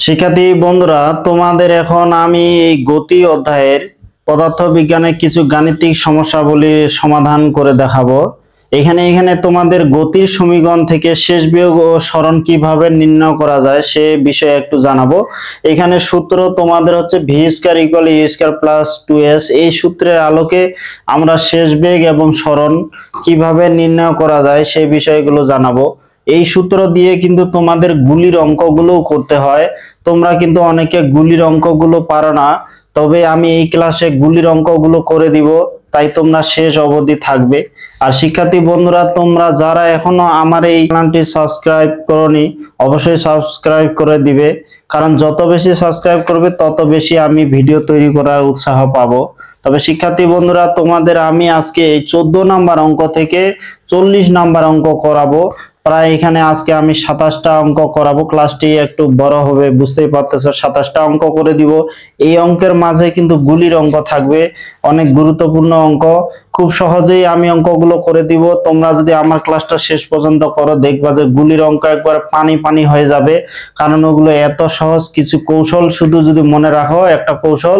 শিক্ষার্থী বন্ধুরা, তোমাদের এখন আমি এই গতি অধ্যায়ের পদার্থবিজ্ঞানের কিছু গাণিতিক সমস্যাবলীর সমাধান করে দেখাবো। এখানে তোমাদের গতির সমীকরণ থেকে শেষ বিয়োগ ও সরণ কিভাবে নির্ণয় করা যায় সে বিষয়ে একটু জানাবো। এখানে সূত্র তোমাদের হচ্ছে V square equal U square plus 2s। এই সূত্রের আলোকে আমরা শেষ বেগ এবং সরণ কিভাবে নির্ণয় করা যায় সেই বিষয়গুলো জানাবো। এই সূত্র দিয়ে কিন্তু তোমাদের গুলির অঙ্কগুলো করতে হয়। তোমরা কিন্তু অনেকে গুলির অঙ্কগুলো পারো না, তবে আমি এই ক্লাসে গুলির অঙ্কগুলো করে দিব, তাই তোমরা শেষ অবধি থাকবে। আর শিক্ষার্থী বন্ধুরা, তোমরা যারা এখনো আমার এই চ্যানেলটি সাবস্ক্রাইব করোনি অবশ্যই সাবস্ক্রাইব করে দিবে, কারণ যত বেশি সাবস্ক্রাইব করবে তত বেশি আমি ভিডিও তৈরি করার উৎসাহ পাবো। তবে শিক্ষার্থী বন্ধুরা, তোমাদের আমি আজকে এই 14 নাম্বার অঙ্ক থেকে 40 নাম্বার অঙ্ক করাবো। প্রায় এখানে আজকে আমি 27টা অঙ্ক করাবো। ক্লাসটি একটু বড় হবে, বুঝতেই পারতেছো। 27টা অঙ্ক করে দিব। এই অঙ্কের মাঝে কিন্তু গুলির অঙ্ক থাকবে, অনেক গুরুত্বপূর্ণ অঙ্ক। খুব সহজেই আমি অঙ্কগুলো করে দিব। তোমরা যদি আমার ক্লাসটা শেষ পর্যন্ত করো, দেখবা যে গুলির অঙ্ক একবার পানি পানি হয়ে যাবে, কারণ ওগুলো এত সহজ। কিছু কৌশল শুধু যদি মনে রাখো, একটা কৌশল,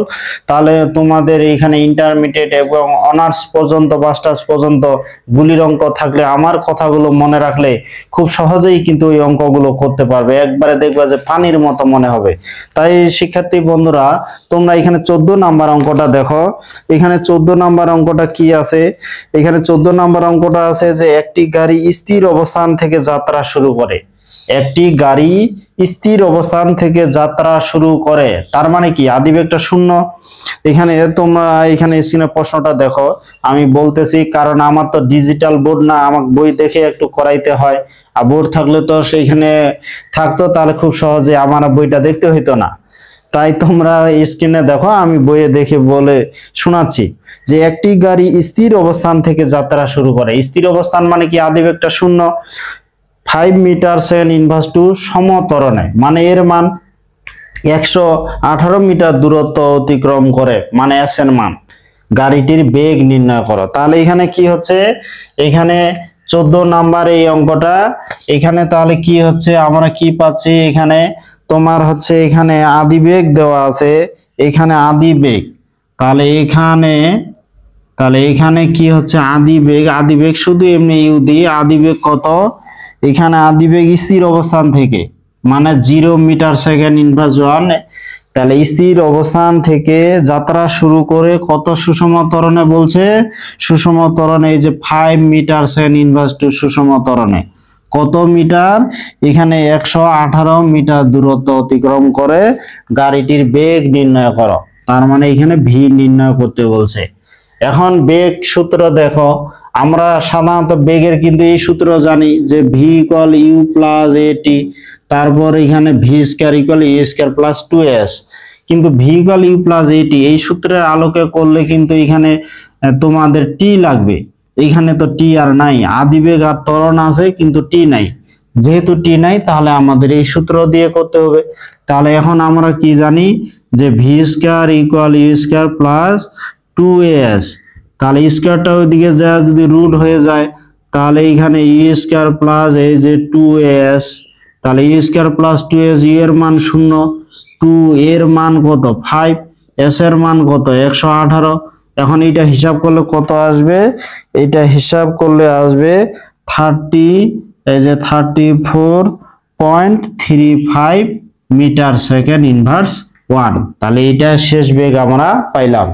তাহলে তোমাদের এইখানে ইন্টারমিডিয়েট এবং অনার্স পর্যন্ত, মাস্টার্স পর্যন্ত গুলির অঙ্ক থাকলে, আমার কথাগুলো মনে রাখলে খুব সহজেই কিন্তু ওই অঙ্কগুলো করতে পারবে। একবারে দেখবা যে পানির মতো মনে হবে। তাই শিক্ষার্থী বন্ধুরা, তোমরা এখানে 14 নাম্বার অঙ্কটা দেখো। এখানে 14 নাম্বার অঙ্কটা কি আছে? এখানে 14 নাম্বার অঙ্কটা আছে যে একটি গাড়ি স্থির অবস্থান থেকে যাত্রা শুরু করে। একটি গাড়ি স্থির অবস্থান থেকে যাত্রা শুরু করে, তার মানে কি আদিবেগটা শূন্য। এখানে তোমরা এখানে স্ক্রিনে প্রশ্নটা দেখো, আমি বলতেছি কারণ আমার তো ডিজিটাল বোর্ড না, আমাকে বই দেখে একটু করাইতে হয়। আর বোর্ড থাকলে তো সেইখানে থাকতো, তাহলে খুব সহজে আমার বইটা দেখতে হইতো না। তাই তোমরা স্ক্রিনে দেখো, আমি বইয়ে দেখে বলে শোনাচ্ছি যে একটি গাড়ি স্থির অবস্থান থেকে যাত্রা শুরু করে। স্থির অবস্থান মানে কি আদিবেগটা শূন্য। 5 মিটার সেকেন্ড ইনভার্স টু সমত্বরণে, মানে এর মান 118 মিটার দূরত্ব অতিক্রম করে, মানে এস এর মান। গাড়িটির বেগ নির্ণয় করো। তাহলে এখানে কি হচ্ছে, এখানে 14 নাম্বার এই অঙ্কটা। এখানে তাহলে কি হচ্ছে, আমরা কি পাচ্ছি, এখানে তোমার হচ্ছে এখানে আদিবেগ দেওয়া আছে, এখানে আদিবেগ। তাহলে এখানে কি হচ্ছে আদিবেগ শুধু এমনি ইউ দিয়ে আদিবেগ কত, এখানে আদিবেগ স্থির অবস্থান থেকে, মানে 0 মিটার সেকেন্ড ইনভার্স 1। তাহলে স্থির অবস্থান থেকে যাত্রা শুরু করে কত সুষম ত্বরণে বলছে, সুষম ত্বরণে, এই যে 5 মিটার সেকেন্ড ইনভার্স টু সুষম ত্বরণে কত মিটার, এখানে 118 মিটার দূরত্ব অতিক্রম করে গাড়িটির বেগ নির্ণয় করো। তার মানে এখানে ভি নির্ণয় করতে বলছে। এখন বেগ সূত্র দেখো, আমরা সাধারণত বেগের কিন্তু এই সূত্র জানি যে ভি ইকুয়াল ইউ প্লাস এটি, তারপর এখানে V square equal U square plus 2s। কিন্তু ভি ইকুয়াল ইউ প্লাস এটি এই সূত্রের আলোকে করলে কিন্তু এখানে তোমাদের টি লাগবে। এখানে তো টি আর নাই, আদিবেগ আর ত্বরণ আছে কিন্তু টি নাই। যেহেতু টি নাই, তাহলে আমাদের এই সূত্র দিয়ে করতে হবে। তাহলে এখন আমরা কি জানি যে V square equal U square plus 2s। তাহলে স্কয়ারটা ওইদিকে যায়, যদি রুট হয়ে যায়, তাহলে এখানে ইউ স্কয়ার প্লাস এই যে 2s। তাহলে you square plus 2s, you এর মান 0, 2 এর মান কত 5, s এর মান কত 118। এখন এটা হিসাব করলে কত আসবে, এটা হিসাব করলে আসবে 34.35 মিটার সেকেন্ড ইনভার্স 1। তাহলে এটা শেষ বেগ আমরা পাইলাম।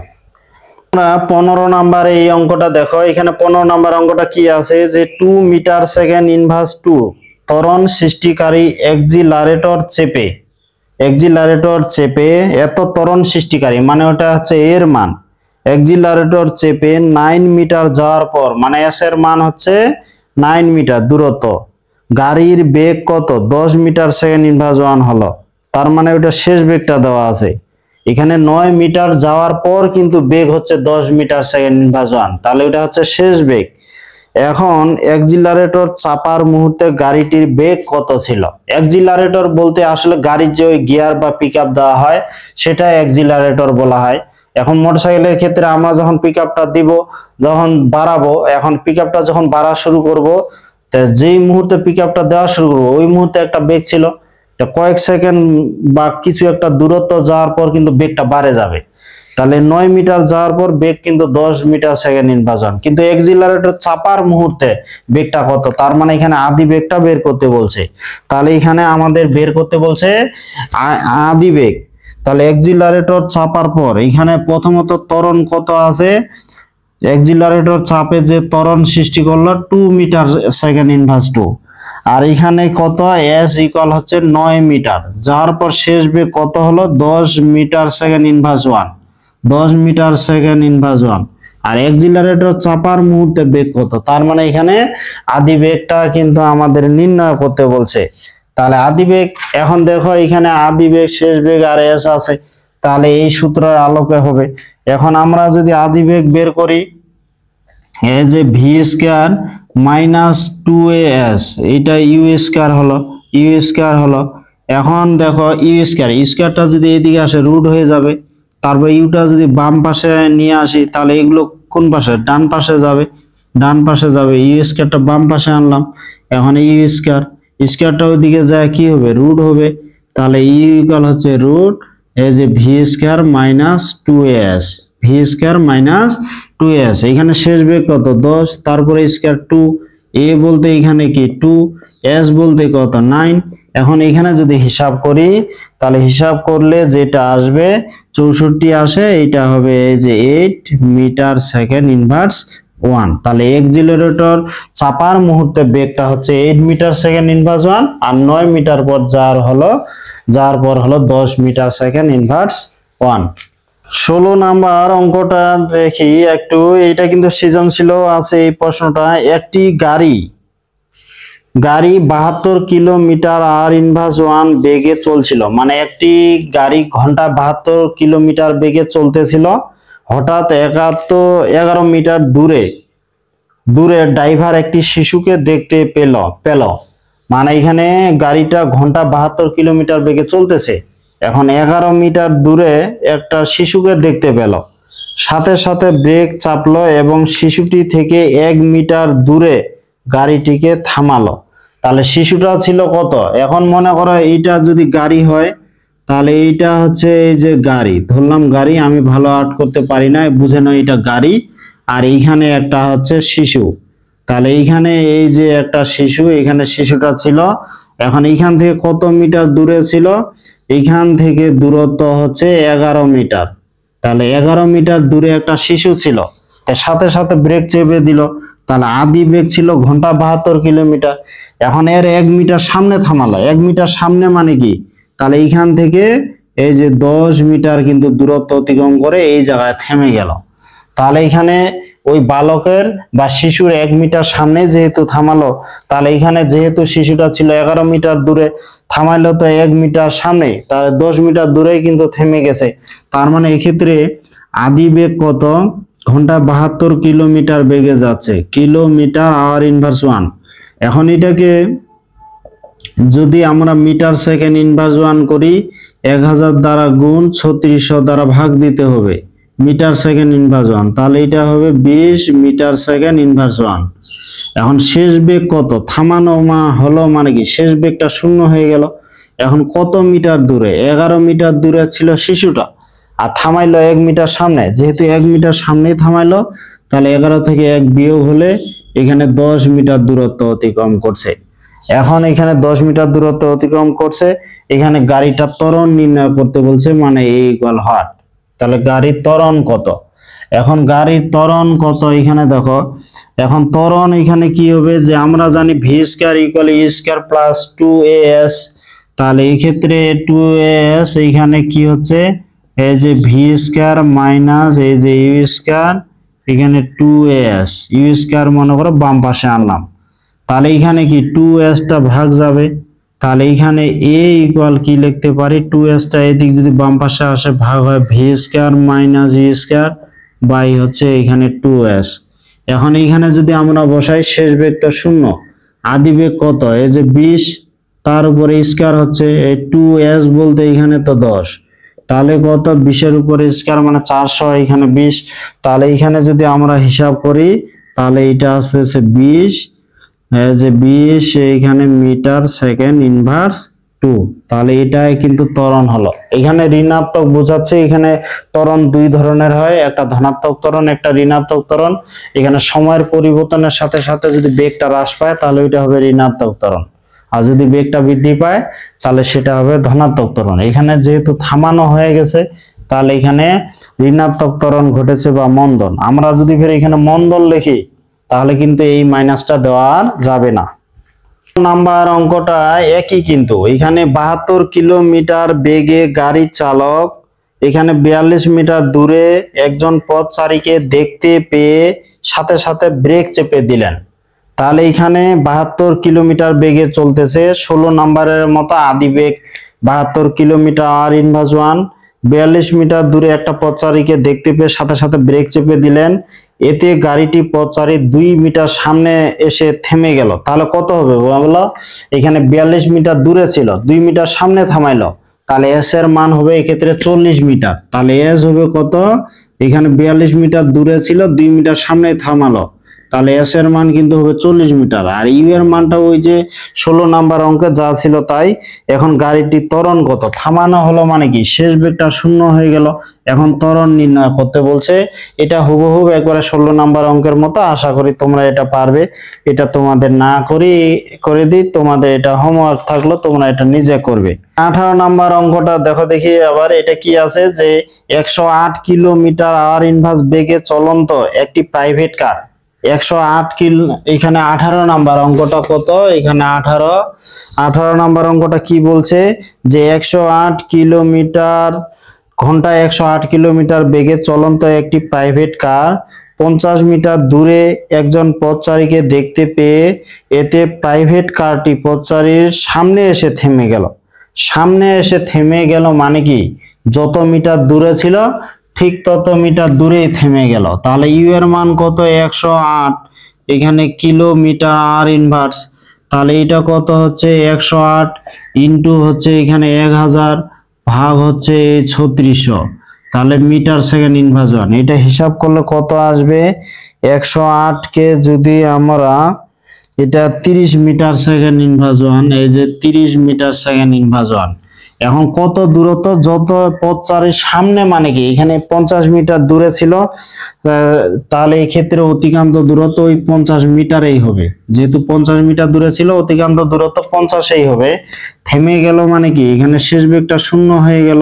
15 নাম্বার এই অঙ্কটা দেখো। এখানে 15 নাম্বার অঙ্কটা কি আছে যে 2 মিটার সেকেন্ড ইনভার্স 2 ত্বরণ সৃষ্টিকারী এক্সিলারেটর চেপে এত ত্বরণ সৃষ্টিকারী, মানে ওটা হচ্ছে এর মান। এক্সিলারেটর চেপে 9 মিটার যাওয়ার পর, মানে এস এর মান হচ্ছে 9 মিটার দূরত্ব, গাড়ির বেগ কত 10 মিটার সেকেন্ড ইনভার্স 1 হলো। তার মানে ওটা শেষ বেগটা দেওয়া আছে। এখানে 9 মিটার যাওয়ার পর কিন্তু বেগ হচ্ছে 10 মিটার সেকেন্ড ইনভার্স 1, তাহলে ওটা হচ্ছে শেষ বেগ। এখন এক্সিলারেটর চাপার মুহূর্তে গাড়িটির বেগ কত ছিল। এক্সিলারেটর বলতে আসলে গাড়ির যে ওই গিয়ার বা পিকআপ দেওয়া হয় সেটা এক্সিলারেটর বলা হয়। এখন মোটরসাইকেলের ক্ষেত্রে আমরা যখন পিকআপটা দিব, যখন বাড়াবো, এখন পিকআপটা যখন বাড়া শুরু করব, যেই মুহূর্তে পিকআপটা দেওয়া শুরু করবো ওই মুহূর্তে একটা বেগ ছিল, তো কয়েক সেকেন্ড বা কিছু একটা দূরত্ব যাওয়ার পর কিন্তু বেগটা বাড়ে যাবে। তাহলে 9 মিটার যাওয়ার পর বেগ কিন্তু 10 মিটার সেকেন্ড ইনভার্স ওয়ান, কিন্তু এক্সিলারেটর চাপার মুহূর্তে বেগটা কত, তার মানে এখানে আদি বেগটা বের করতে বলছে। তাহলে এখানে আমাদের বের করতে বলছে আদি বেগ। তাহলে এক্সিলারেটর চাপার পর এখানে প্রথমত ত্বরণ কত আছে, এক্সিলারেটর চাপে যে ত্বরণ সৃষ্টি করলো 2 মিটার সেকেন্ড ইনভার্স 2, আর এখানে কত এস ইকুয়াল হচ্ছে 9 মিটার, যার পর শেষ বেগ কত হলো 10 metre second inverse 1, 10 metre second inverse 1। আর এক্সিলারেটর চাপার মুহূর্তে বেগ কত, তার মানে এখানে আদি বেগটা কিন্তু আমাদের নির্ণয় করতে বলছে। তাহলে আদি বেগ, এখন দেখো এখানে আদি বেগ শেষ বেগ আর এস আছে, তাহলে এই সূত্রের আলোকে হবে। এখন আমরা যদি আদি বেগ বের করি, এই যে ভি স্কয়ার মাইনাস 2as, এটা ইউ স্কয়ার হলো, ইউ স্কয়ার হলো। এখন দেখো ইউ স্কয়ার, ইউ স্কয়ারটা যদি এদিকে আসে রুট হয়ে যাবে, তারপর ইউটা যদি বাম পাশে নিয়ে আসি তাহলে এগুলো কোন পাশে, ডান পাশে যাবে, ডান পাশে যাবে, ইউ স্কয়ারটা বাম পাশে আনলাম। এখন ইউ স্কয়ার, স্কয়ারটা ওইদিকে যায় কি হবে, রুট হবে। তাহলে ইউ ইকুয়াল হচ্ছে রুট এই যে V square minus 2as, V square minus 2s। এখানে শেষ বেগ কত 10, তারপরে স্কয়ার 2, এ বলতে এখানে কি 2, s বলতে কত 9। এখন এখানে যদি হিসাব করি তাহলে হিসাব করলে যেটা আসবে 64 আসে, এটা হবে এই যে 8 মিটার সেকেন্ড ইনভার্স 1। তাহলে এক্সিলারেটর চাপার মুহূর্তে বেগটা হচ্ছে 8 মিটার সেকেন্ড ইনভার্স 1, আর 9 মিটার পর যার পর হলো 10 মিটার সেকেন্ড ইনভার্স 1। 16 নাম্বার অঙ্কটা দেখি একটু, এটা কিন্তু সৃজনশীল আছে এই প্রশ্নটা। একটি গাড়ি 72 কিলোমিটার আর ইনভার্স 1 বেগে চলছিল, মানে একটি গাড়ি ঘন্টা 72 কিলোমিটার বেগে চলতেছিল। হঠাৎ 11 মিটার দূরে ড্রাইভার একটি শিশুকে দেখতে পেল, মানে এখানে গাড়িটা ঘন্টা 72 কিলোমিটার বেগে চলতেছে, এখন 11 মিটার দূরে একটা শিশুকে দেখতে পেল, সাথে সাথে ব্রেক চাপলো এবং শিশুটি থেকে 1 মিটার দূরে গাড়িটিকে থামালো। তাহলে শিশুটা ছিল কত, এখন মনে করো এইটা যদি গাড়ি হয় তাহলে এইটা হচ্ছে এই যে গাড়ি, ধরলাম গাড়ি, আমি ভালো আর্ট করতে পারি না, বুঝে নাও এটা গাড়ি। আর এইখানে একটা হচ্ছে শিশু, তাহলে এইখানে এই যে একটা শিশু, এখানে শিশুটা ছিল। এখন এইখান থেকে কত মিটার দূরে ছিল, এইখান থেকে দূরত্ব হচ্ছে 11 মিটার। তাহলে 11 মিটার দূরে একটা শিশু ছিল, সাথে সাথে ব্রেক চেপে দিল। তাহলে আদি বেগ ছিল ঘন্টা 72 কিলোমিটার। এখন এর 1 মিটার সামনে থামালো, 1 মিটার সামনে মানে কি, তাহলে এইখান থেকে এই যে 10 মিটার কিন্তু দূরত্ব অতিক্রম করে এই জায়গায় থেমে গেল। তাহলে এখানে ওই বালকের বা শিশুর 1 মিটার সামনে যেহেতু থামালো, তাহলে এখানে যেহেতু শিশুটা ছিল 11 মিটার দূরে, থামাইলো তো 1 মিটার সামনে, তাহলে 10 মিটার দূরেই কিন্তু থেমে গেছে। তার মানে এক্ষেত্রে আদি বেগ কত, ঘন্টা 72 কিলোমিটার বেগে যাচ্ছে, কিলোমিটার আওয়ার ইনভার্স 1। এখন এটাকে যদি আমরা মিটার সেকেন্ড ইনভার্স 1 করি, 1000 দ্বারা গুণ 3600 দ্বারা ভাগ দিতে হবে মিটার সেকেন্ড ইনভার্স 1, তাহলে এটা হবে 20 মিটার সেকেন্ড ইনভার্স 1। এখন শেষ বেগ কত, থামানো হলো মানে কি শেষ বেগটা শূন্য হয়ে গেল। এখন কত মিটার দূরে, 11 মিটার দূরে ছিল শিশুটা, আর থামাইলো 1 মিটার সামনে, যেহেতু 1 মিটার সামনেই থামাইলো, তাহলে 11 থেকে 1 বিয়োগ হলে এখানে 10 মিটার দূরত্ব অতিক্রম করছে। এখন এখানে 10 মিটার দূরত্ব অতিক্রম করছে, এখানে গাড়িটার ত্বরণ নির্ণয় করতে বলছে, মানে এ ইকুয়াল হোয়াট। তাহলে গাড়ির ত্বরণ কত, এখন গাড়ির ত্বরণ কত, এখানে দেখো এখন ত্বরণ এখানে কি হবে, যে আমরা জানি ভি স্কয়ার ইকুয়াল ই স্কয়ার প্লাস 2as। তাহলে এই ক্ষেত্রে 2as এখানে কি হচ্ছে, এই যে ভি স্কয়ার মাইনাস এই যে ইউ স্কয়ার, এখানে 2as, ইউ স্কয়ার মনে করো বাম পাশে আনলাম, তাহলে এখানে কি 2s টা ভাগ যাবে, তাহলে এখানে a ইকুয়াল কি লিখতে পারি, 2s টা এদিক যদি বাম পাশে আসে ভাগ হয় V square minus U square by হচ্ছে এখানে 2s। এখন এখানে যদি আমরা বসাই শেষ বেগ তো শূন্য, আদি বেগ কত, এই যে 20, তার উপরে স্কয়ার হচ্ছে এই 2s বলতে এখানে তো 10, তাহলে কত 20 এর উপরে স্কয়ার মানে 400, এখানে 20। তাহলে এখানে যদি আমরা হিসাব করি তাহলে এটা আসছে 20, এই যে 20 এখানে মিটার সেকেন্ড ইনভার্স টু, তাহলে এটাই কিন্তু ত্বরণ হলো। এখানে ঋণাত্মক বোঝাচ্ছে, এখানে ত্বরণ দুই ধরনের হয়, একটা ধনাত্মক ত্বরণ, একটা ঋণাত্মক ত্বরণ। এখানে সময়ের পরিবর্তনের সাথে সাথে যদি বেগটা হ্রাস পায় তাহলে ওইটা হবে ঋণাত্মক ত্বরণ, আর যদি বেগটা বৃদ্ধি পায় তাহলে সেটা হবে ধনাত্মক ত্বরণ। এখানে যেহেতু থামানো হয়ে গেছে তাহলে এখানে ঋণাত্মক ত্বরণ ঘটেছে বা মন্দন। আমরা যদি ফের এখানে মন্দন লিখি তাহলে কিন্তু এই মাইনাসটা দেওয়া যাবে না। নাম্বার অঙ্কটা একই, কিন্তু এখানে 72 কিলোমিটার বেগে গাড়ি চালক এখানে 42 মিটার দূরে একজন পথচারীকে দেখতে পেয়ে সাথে সাথে ব্রেক চেপে দিলেন। তাহলে এখানে 72 কিলোমিটার বেগে চলতেছে, 16 নাম্বারের মতো আদি বেগ 72 কিলোমিটার আর ইনভার্স 1, 42 মিটার দূরে একটা পথচারীকে দেখতে পেয়ে সাথে সাথে ব্রেক চেপে দিলেন। এতে গাড়িটি পথচারী 2 মিটার সামনে এসে থেমে গেল। তাহলে কত হবে বলো? এখানে 42 মিটার দূরে ছিল, 2 মিটার সামনে থামাইলো, তাহলে এস এর মান হবে এক্ষেত্রে 40 মিটার। তাহলে এস হবে কত? এখানে 42 মিটার দূরে ছিল, 2 মিটার সামনে থামালো, তাহলে এস এর মান কিন্তু হবে 40 মিটার। আর ইউ এর মানটা ওই যে 16 নাম্বার অঙ্কে যা ছিল তাই। এখন গাড়িটি ত্বরণ কত? থামানো হলো মানে কি শেষ বেগটা শূন্য হয়ে গেল, এখন ত্বরণ নির্ণয় করতে বলছে। এটা হুবহুব একবারে 16 নাম্বার অঙ্কের মতো, আশা করি তোমরা এটা পারবে। এটা তোমাদের না করে দিই, তোমাদের এটা হোমওয়ার্ক থাকলো, তোমরা এটা নিজে করবে। 18 নাম্বার অঙ্কটা দেখো দেখি আবার, এটা কি আছে যে 108 কিলোমিটার আওয়ার ইনভার্স বেগে চলন্ত একটি প্রাইভেট কার 108 কিলো, এখানে 18 নাম্বার অঙ্কটা কত? এখানে 18 নাম্বার অঙ্কটা কি বলছে যে 108 কিলোমিটার ঘন্টায় 108 কিলোমিটার বেগে চলন্ত একটি প্রাইভেট কার 50 মিটার দূরে একজন পথচারীকে দেখতে পেয়ে এতে প্রাইভেট কারটি পথচারীর সামনে এসে থেমে গেল। সামনে এসে থেমে গেল মানে কি যত মিটার দূরে ছিল ঠিক তত মিটার দূরেই থেমে গেল। তাহলে ইউ এর মান কত? 108, এখানে কিলোমিটার আর ইনভার্স, তাহলে এটা কত হচ্ছে 108 ইন্টু হচ্ছে এখানে 1000 ভাগ হচ্ছে 3600, তাহলে মিটার সেকেন্ড ইনভার্স 1। এটা হিসাব করলে কত আসবে? 108 কে যদি আমরা এটা 30 মিটার সেকেন্ড ইনভার্স 1, এই যে 30 মিটার সেকেন্ড ইনভার্স 1। এখন কত দূরত্ব? যত পথচারীর সামনে মানে কি এখানে 50 মিটার দূরে ছিল, তাহলে এই ক্ষেত্রে অতিক্রান্ত দূরত্ব ওই 50 মিটারেই হবে। যেহেতু 50 মিটার দূরে ছিল অতিক্রান্ত দূরত্ব 50ই হবে। থেমে গেল মানে কি এখানে শেষ বেগটা শূন্য হয়ে গেল,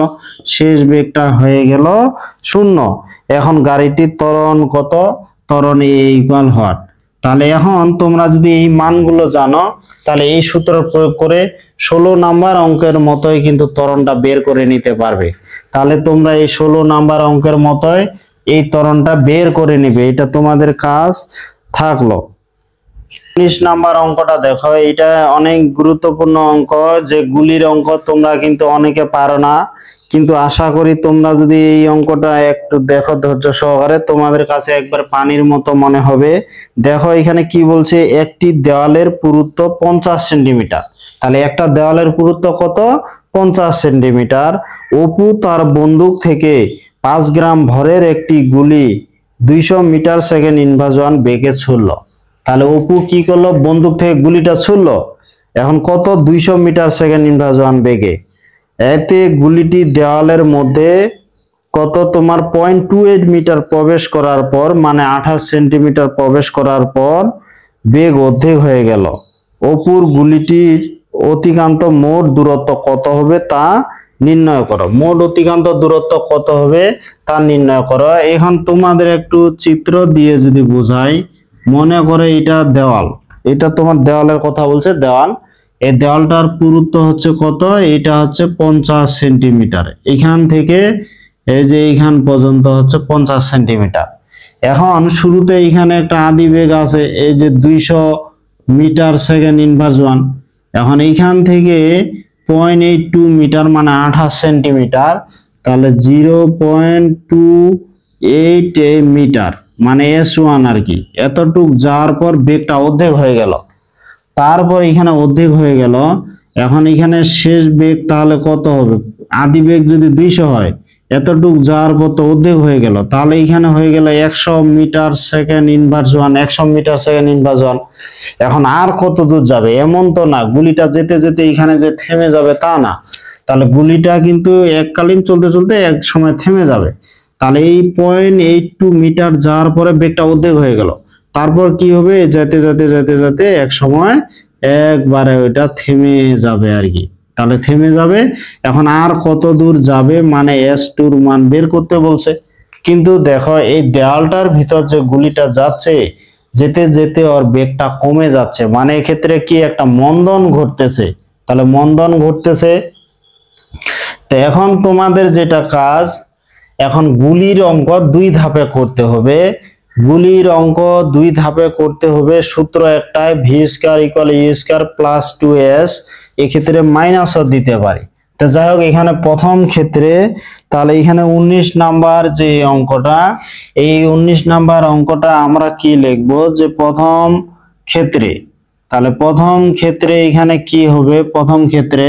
শেষ বেগটা হয়ে গেল শূন্য। এখন গাড়িটির ত্বরণ কত? ত্বরণ ইকুয়াল হট। তাহলে এখন তোমরা যদি এই মানগুলো জানো তাহলে এই সূত্র প্রয়োগ করে 16 নাম্বার অঙ্কের মতোই কিন্তু ত্বরণটা বের করে নিতে পারবে। তাহলে তোমরা এই 16 নাম্বার অঙ্কের মতোই এই ত্বরণটা বের করে নিবে, এটা তোমাদের কাজ থাকলো। 19 নাম্বার অঙ্কটা দেখো, এটা অনেক গুরুত্বপূর্ণ অঙ্ক, যে গুলির অঙ্ক তোমরা কিন্তু অনেকে পারো না, কিন্তু আশা করি তোমরা যদি এই অঙ্কটা একটু দেখো ধৈর্য সহকারে তোমাদের কাছে একবার পানির মতো মনে হবে। দেখো এখানে কি বলছে, একটি দেওয়ালের পুরুত্ব 50 সেন্টিমিটার। তাহলে একটা দেওয়ালের পুরুত্ব কত? 50 সেন্টিমিটার। অপু তার বন্দুক থেকে 5 গ্রাম ভরের একটি গুলি 200 মিটার সেকেন্ড ইনভার্স 1 বেগে ছুড়লো। তাহলে অপু কি করলো? বন্দুক থেকে গুলিটা ছুড়লো, এখন কত? 200 মিটার সেকেন্ড ইনভার্স 1 বেগে। এতে গুলিটি দেওয়ালের মধ্যে কত তোমার 0.28 মিটার প্রবেশ করার পর, মানে 28 সেন্টিমিটার প্রবেশ করার পর বেগ অর্ধেক হয়ে গেল। অপুর গুলিটির অতিক্রান্ত মোট দূরত্ব কত হবে তা নির্ণয় করো। মোট অতিক্রান্ত দূরত্ব কত হবে তা নির্ণয় করো। এখন তোমাদের একটু চিত্র দিয়ে যদি বোঝাই, মনে করে এটা দেওয়াল, এটা তোমার দেওয়ালের কথা বলছে, দেওয়াল। এই দেওয়ালটার পুরুত্ব হচ্ছে কত? এটা হচ্ছে 50 সেন্টিমিটার। এখান থেকে এই যে এইখান পর্যন্ত হচ্ছে 50 সেন্টিমিটার। এখন শুরুতে এখানে একটা আদি বেগ আছে, এই যে 200 মিটার সেকেন্ড ইনভার্স 1। এখন এইখান থেকে 0.82 মিটার মানে 28 সেন্টিমিটার, তাহলে 0.28 মিটার মানে S1 আর কি। এতটুক যাওয়ার পর বেগটা অর্ধেক হয়ে গেল, তারপর এখানে অর্ধেক হয়ে গেল। এখন এখানে শেষ বেগ তাহলে কত হবে? আদি বেগ যদি 200 হয়, এতটুক যাওয়ার পর তো অর্ধেক হয়ে গেল, তাহলে এখানে হয়ে গেল 100 metre second inverse 1, 100 metre second inverse 1। এখন আর কত দূর যাবে? এমন তো না গুলিটা যেতে যেতে এখানে যে থেমে যাবে তা না, তাহলে গুলিটা কিন্তু এককালীন চলতে চলতে এক সময় থেমে যাবে। তাহলে এই 0.82 মিটার যাওয়ার পরে বেগটা অর্ধেক হয়ে গেল, তারপর কি হবে? যেতে যেতে যেতে যেতে এক সময় একবারে ওইটা থেমে যাবে আর কি। তাহলে থেমে যাবে। এখন আর কত দূর যাবে মানে S2 এর মান বের করতে বলছে। কিন্তু দেখো এই দেওয়ালটার ভিতর যে গুলিটা যাচ্ছে, যেতে যেতে ওর বেগটা কমে যাচ্ছে, মানে এক্ষেত্রে কি একটা মন্দন ঘটতেছে। তাহলে মন্দন ঘটতেছে। তো এখন তোমাদের যেটা কাজ, এখন গুলির অঙ্ক 2 ধাপে করতে হবে। গুলির অঙ্ক 2 ধাপে করতে হবে। সূত্র একটাই, V square equal U square plus 2s। এক্ষেত্রে মাইনাসও দিতে পারি। তো যাই হোক, এখানে প্রথম ক্ষেত্রে তাহলে এখানে 19 নাম্বার যে অঙ্কটা, এই 19 নাম্বার অঙ্কটা আমরা কি লিখবো যে প্রথম ক্ষেত্রে। তাহলে প্রথম ক্ষেত্রে এখানে কি হবে? প্রথম ক্ষেত্রে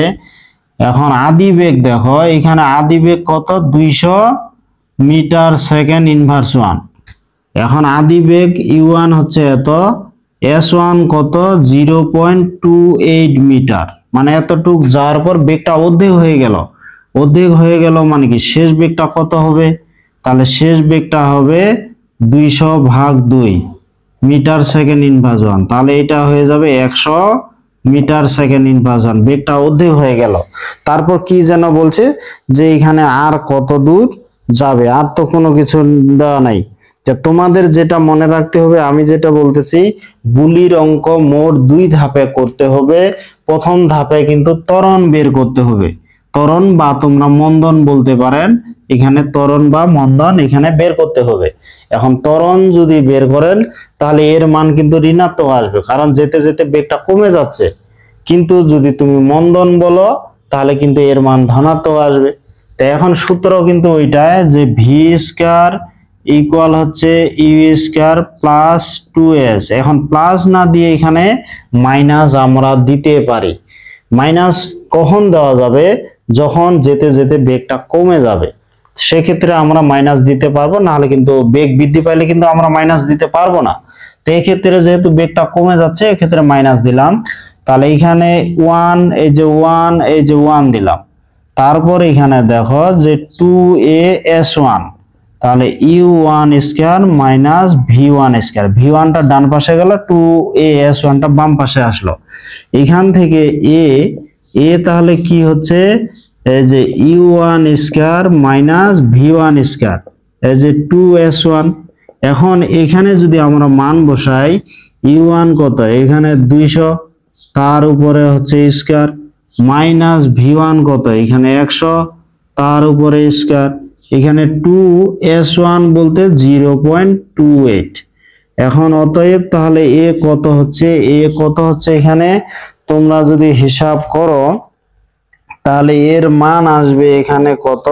এখন আদি বেগ দেখো, এখানে আদি বেগ কত? 200 মিটার সেকেন্ড ইনভার্স 1। এখন আদি বেগ u1 হচ্ছে এত, s1 কত? 0.28 মিটার, মানে এতটুক যাওয়ার পর বেগটা অর্ধেক হয়ে গেল। অর্ধেক হয়ে গেল মানে কি শেষ বেগটা কত হবে? তাহলে শেষ বেগটা হবে 200/2 মিটার সেকেন্ড ইনভার্স 1। তাহলে এটা হয়ে যাবে 100 মিটার সেকেন্ড ইনভার্স 1। বেগটা অর্ধেক হয়ে গেল। তারপর কি যেন বলছে যে এখানে আর কত দূর যাবে, আর তো কোনো কিছু দেওয়া নাই। যে তোমাদের যেটা মনে রাখতে হবে, আমি যেটা বলতেছি, গুলির অঙ্ক মোট 2 ধাপে করতে হবে। প্রথম ধাপে কিন্তু ত্বরণ বের করতে হবে। ত্বরণ বা তোমরা মন্দন বলতে পারেন, এখানে ত্বরণ বা মন্দন এখানে বের করতে হবে। এখন ত্বরণ যদি বের করেন তাহলে এর মান কিন্তু ঋণাত্মক আসবে, কারণ যেতে যেতে বেগটা কমে যাচ্ছে। কিন্তু যদি তুমি মন্দন বলো তাহলে কিন্তু এর মান ধনাত্মক আসবে। তো এখন সূত্র কিন্তু ওইটাই যে ভি স্কয়ার ইকুয়াল হচ্ছে ইউ স্কয়ার প্লাস 2s। এখন প্লাস না দিয়ে এখানে মাইনাস আমরা দিতে পারি। মাইনাস কখন দেওয়া যাবে? যখন যেতে যেতে বেগটা কমে যাবে, সেক্ষেত্রে আমরা মাইনাস দিতে পারবো, নাহলে কিন্তু বেগ বৃদ্ধি পাইলে কিন্তু আমরা মাইনাস দিতে পারবো না। তো এই ক্ষেত্রে যেহেতু বেগটা কমে যাচ্ছে, এক্ষেত্রে মাইনাস দিলাম। তাহলে এখানে 1, এই যে 1, এই যে 1 দিলাম। তারপর এখানে দেখো যে 2as1, তাহলে u1 square minus v1 square. v1 টা ডান পাশে গেল, 2as1 টা বাম পাশে আসলো। এখান থেকে a তাহলে কি হচ্ছে? এই যে u1 square minus v1 square, এই যে 2s1। এখন এখানে যদি আমরা মান বসাই, u1 কত? এখানে 200, তার উপরে হচ্ছে স্কয়ার, মাইনাস v1 কত? এখানে 100, তার উপরে স্কয়ার। এখানে 2s1 বলতে 0.28। এখন অতএব তাহলে এ কত হচ্ছে? এ কত হচ্ছে? এখানে তোমরা যদি হিসাব করো তাহলে এর মান আসবে এখানে কত?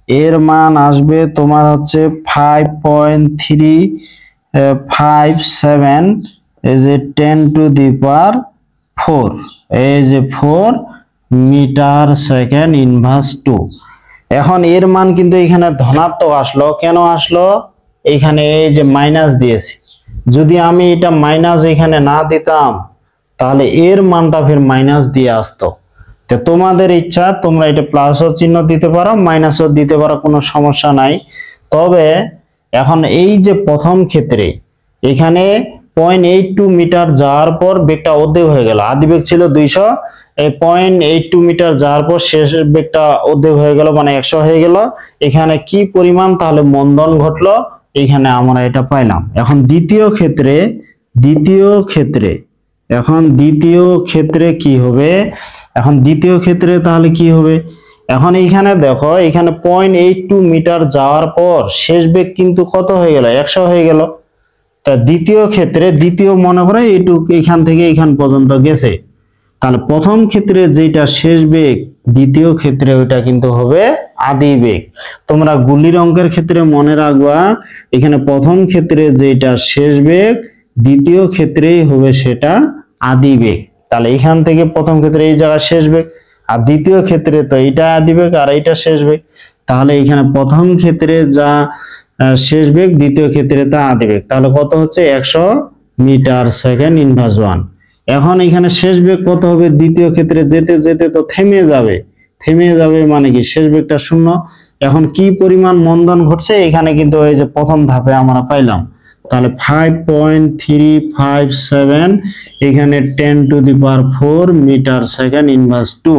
এর মান আসবে তোমার হচ্ছে 5.357, এই যে 10 টু দি পাওয়ার 4, এই যে 4 মিটার সেকেন্ড ইনভার্স 2। এখন এর মান কিন্তু এখানে ধনাত্মক আসলো। কেন আসলো? এখানে এই যে মাইনাস দিয়েছি, যদি আমি এটা মাইনাস এখানে না দিতাম তাহলে এর মানটা ফের মাইনাস দিয়ে আসতো। তো তোমাদের ইচ্ছা, তোমরা এটা প্লাসও চিহ্ন দিতে পারো, মাইনাসও দিতে পারো, কোনো সমস্যা নাই। তবে এখন এই যে প্রথম ক্ষেত্রে এখানে 0.82 মিটার যাওয়ার পর বেগটা অর্ধেক হয়ে গেল। আদি বেগ ছিল 200, এই 0.82 মিটার যাওয়ার পর শেষ বেগটা অর্ধেক হয়ে গেল, মানে 100 হয়ে গেল। এখানে কি পরিমাণ তাহলে মন্দন ঘটলো, এখানে আমরা এটা পাইলাম। এখন দ্বিতীয় ক্ষেত্রে এখন দ্বিতীয় ক্ষেত্রে কি হবে? এখন দ্বিতীয় ক্ষেত্রে তাহলে কি হবে? এখন এইখানে দেখো, এখানে 0.82 মিটার যাওয়ার পর শেষ বেগ কিন্তু কত হয়ে গেল? 100 হয়ে গেল। তা দ্বিতীয় ক্ষেত্রে, দ্বিতীয় মনে করে এইটুক এখান থেকে এখান পর্যন্ত গেছে, তাহলে প্রথম ক্ষেত্রে যেটা শেষ বেগ, দ্বিতীয় ক্ষেত্রে ওইটা কিন্তু হবে আদি বেগ। তোমরা গুলির অঙ্কের ক্ষেত্রে মনে রাখবা, এখানে প্রথম ক্ষেত্রে যেটা শেষ বেগ, দ্বিতীয় ক্ষেত্রেই হবে সেটা আদি বেগ। তাহলে এখান থেকে প্রথম ক্ষেত্রে এই জায়গা শেষ বেগ, আর দ্বিতীয় ক্ষেত্রে তো এইটা আদি বেগ আর এইটা শেষ বেগ। তাহলে এখানে প্রথম ক্ষেত্রে যা শেষ বেগ, দ্বিতীয় ক্ষেত্রে তা আদি বেগ, তাহলে কত হচ্ছে 100 মিটার সেকেন্ড ইনভার্স 1। এখন এখানে শেষ বেগ কত হবে, দ্বিতীয় ক্ষেত্রে যেতে যেতে তো থেমে যাবে, থেমে যাবে মানে কি শেষ বেগটা 0। এখন কি পরিমাণ মন্দন ঘটছে এখানে কিন্তু এই যে প্রথম ধাপে আমরা পাইলাম, তাহলে 5.357 এখানে 10⁴ মিটার সেকেন্ড ইনভার্স 2।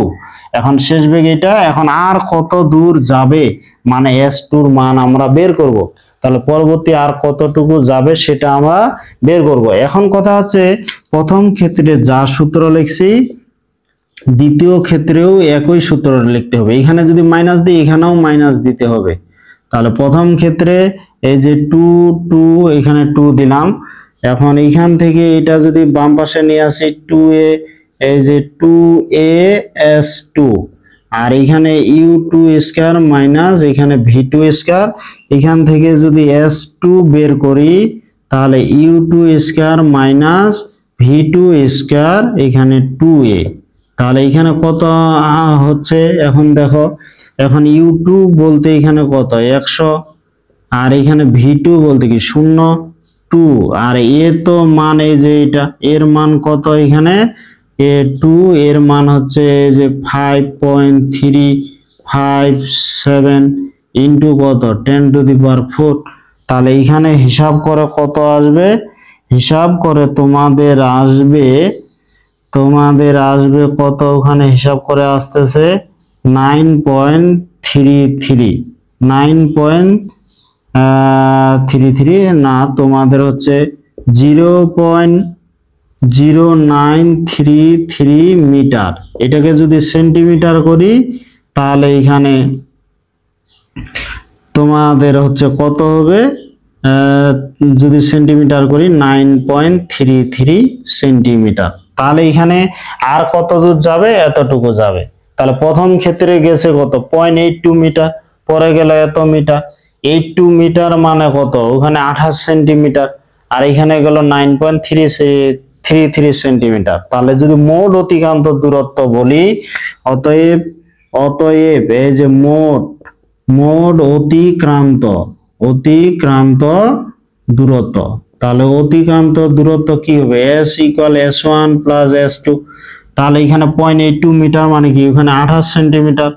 এখন শেষ বেগ এটা, এখন আর কত দূর যাবে মানে s2 এর মান আমরা বের করব। তাহলে পরবর্তী আর কতটুকু যাবে সেটা আমরা বের করব। এখন কথা হচ্ছে প্রথম ক্ষেত্রে যা সূত্র লিখছি দ্বিতীয় ক্ষেত্রেও একই সূত্র লিখতে হবে। এখানে যদি মাইনাস দিই এখানেও মাইনাস দিতে হবে। তাহলে প্রথম ক্ষেত্রে এই যে 2 এখানে 2 দিলাম। এখন এইখান থেকে এটা যদি বাম পাশে নিয়ে আসি 2a, এই যে 2a s2, আর এখানে u2 স্কয়ার মাইনাস এখানে v2 স্কয়ার, এখান থেকে যদি s2 বের করি তাহলে u2 square minus v2 square এখানে 2a। তাহলে এখানে কত হচ্ছে এখন দেখো, এখন u2 বলতে এখানে কত 100, আর এখানে v2 বলতে কি 0 2, আর এ তো মান এই যে এটা এর মান কত, এখানে a2 এর মান হচ্ছে যে 5.357 ইনটু কত 10⁴। তাহলে এখানে হিসাব করে কত আসবে, হিসাব করে তোমাদের আসবে কত, ওখানে হিসাব করে আসতেছে 9.33 না, তোমাদের হচ্ছে 0.0933 মিটার। এটাকে যদি সেন্টিমিটার করি তাহলে এখানে তোমাদের হচ্ছে কত হবে, যদি সেন্টিমিটার করি 9.33 সেন্টিমিটার। তাহলে এখানে আর কত দূর যাবে, এতটুকু যাবে। তাহলে প্রথম ক্ষেত্রে গেছে কত 0.82 মিটার, পরে গেল এত মিটার, 82 মিটার মানে কত ওখানে 28 সেন্টিমিটার, আর এখানে গেল 9.33 সেন্টিমিটার। তাহলে যদি মোট অতিক্রান্ত দূরত্ব বলি, অতএব এই যে মোট অতিক্রান্ত দূরত্ব, তাহলে অতিক্রান্ত দূরত্ব কি হবে, s = s1 + s2। তাহলে এখানে 0.82 মিটার মানে কি ওখানে 28 সেন্টিমিটার,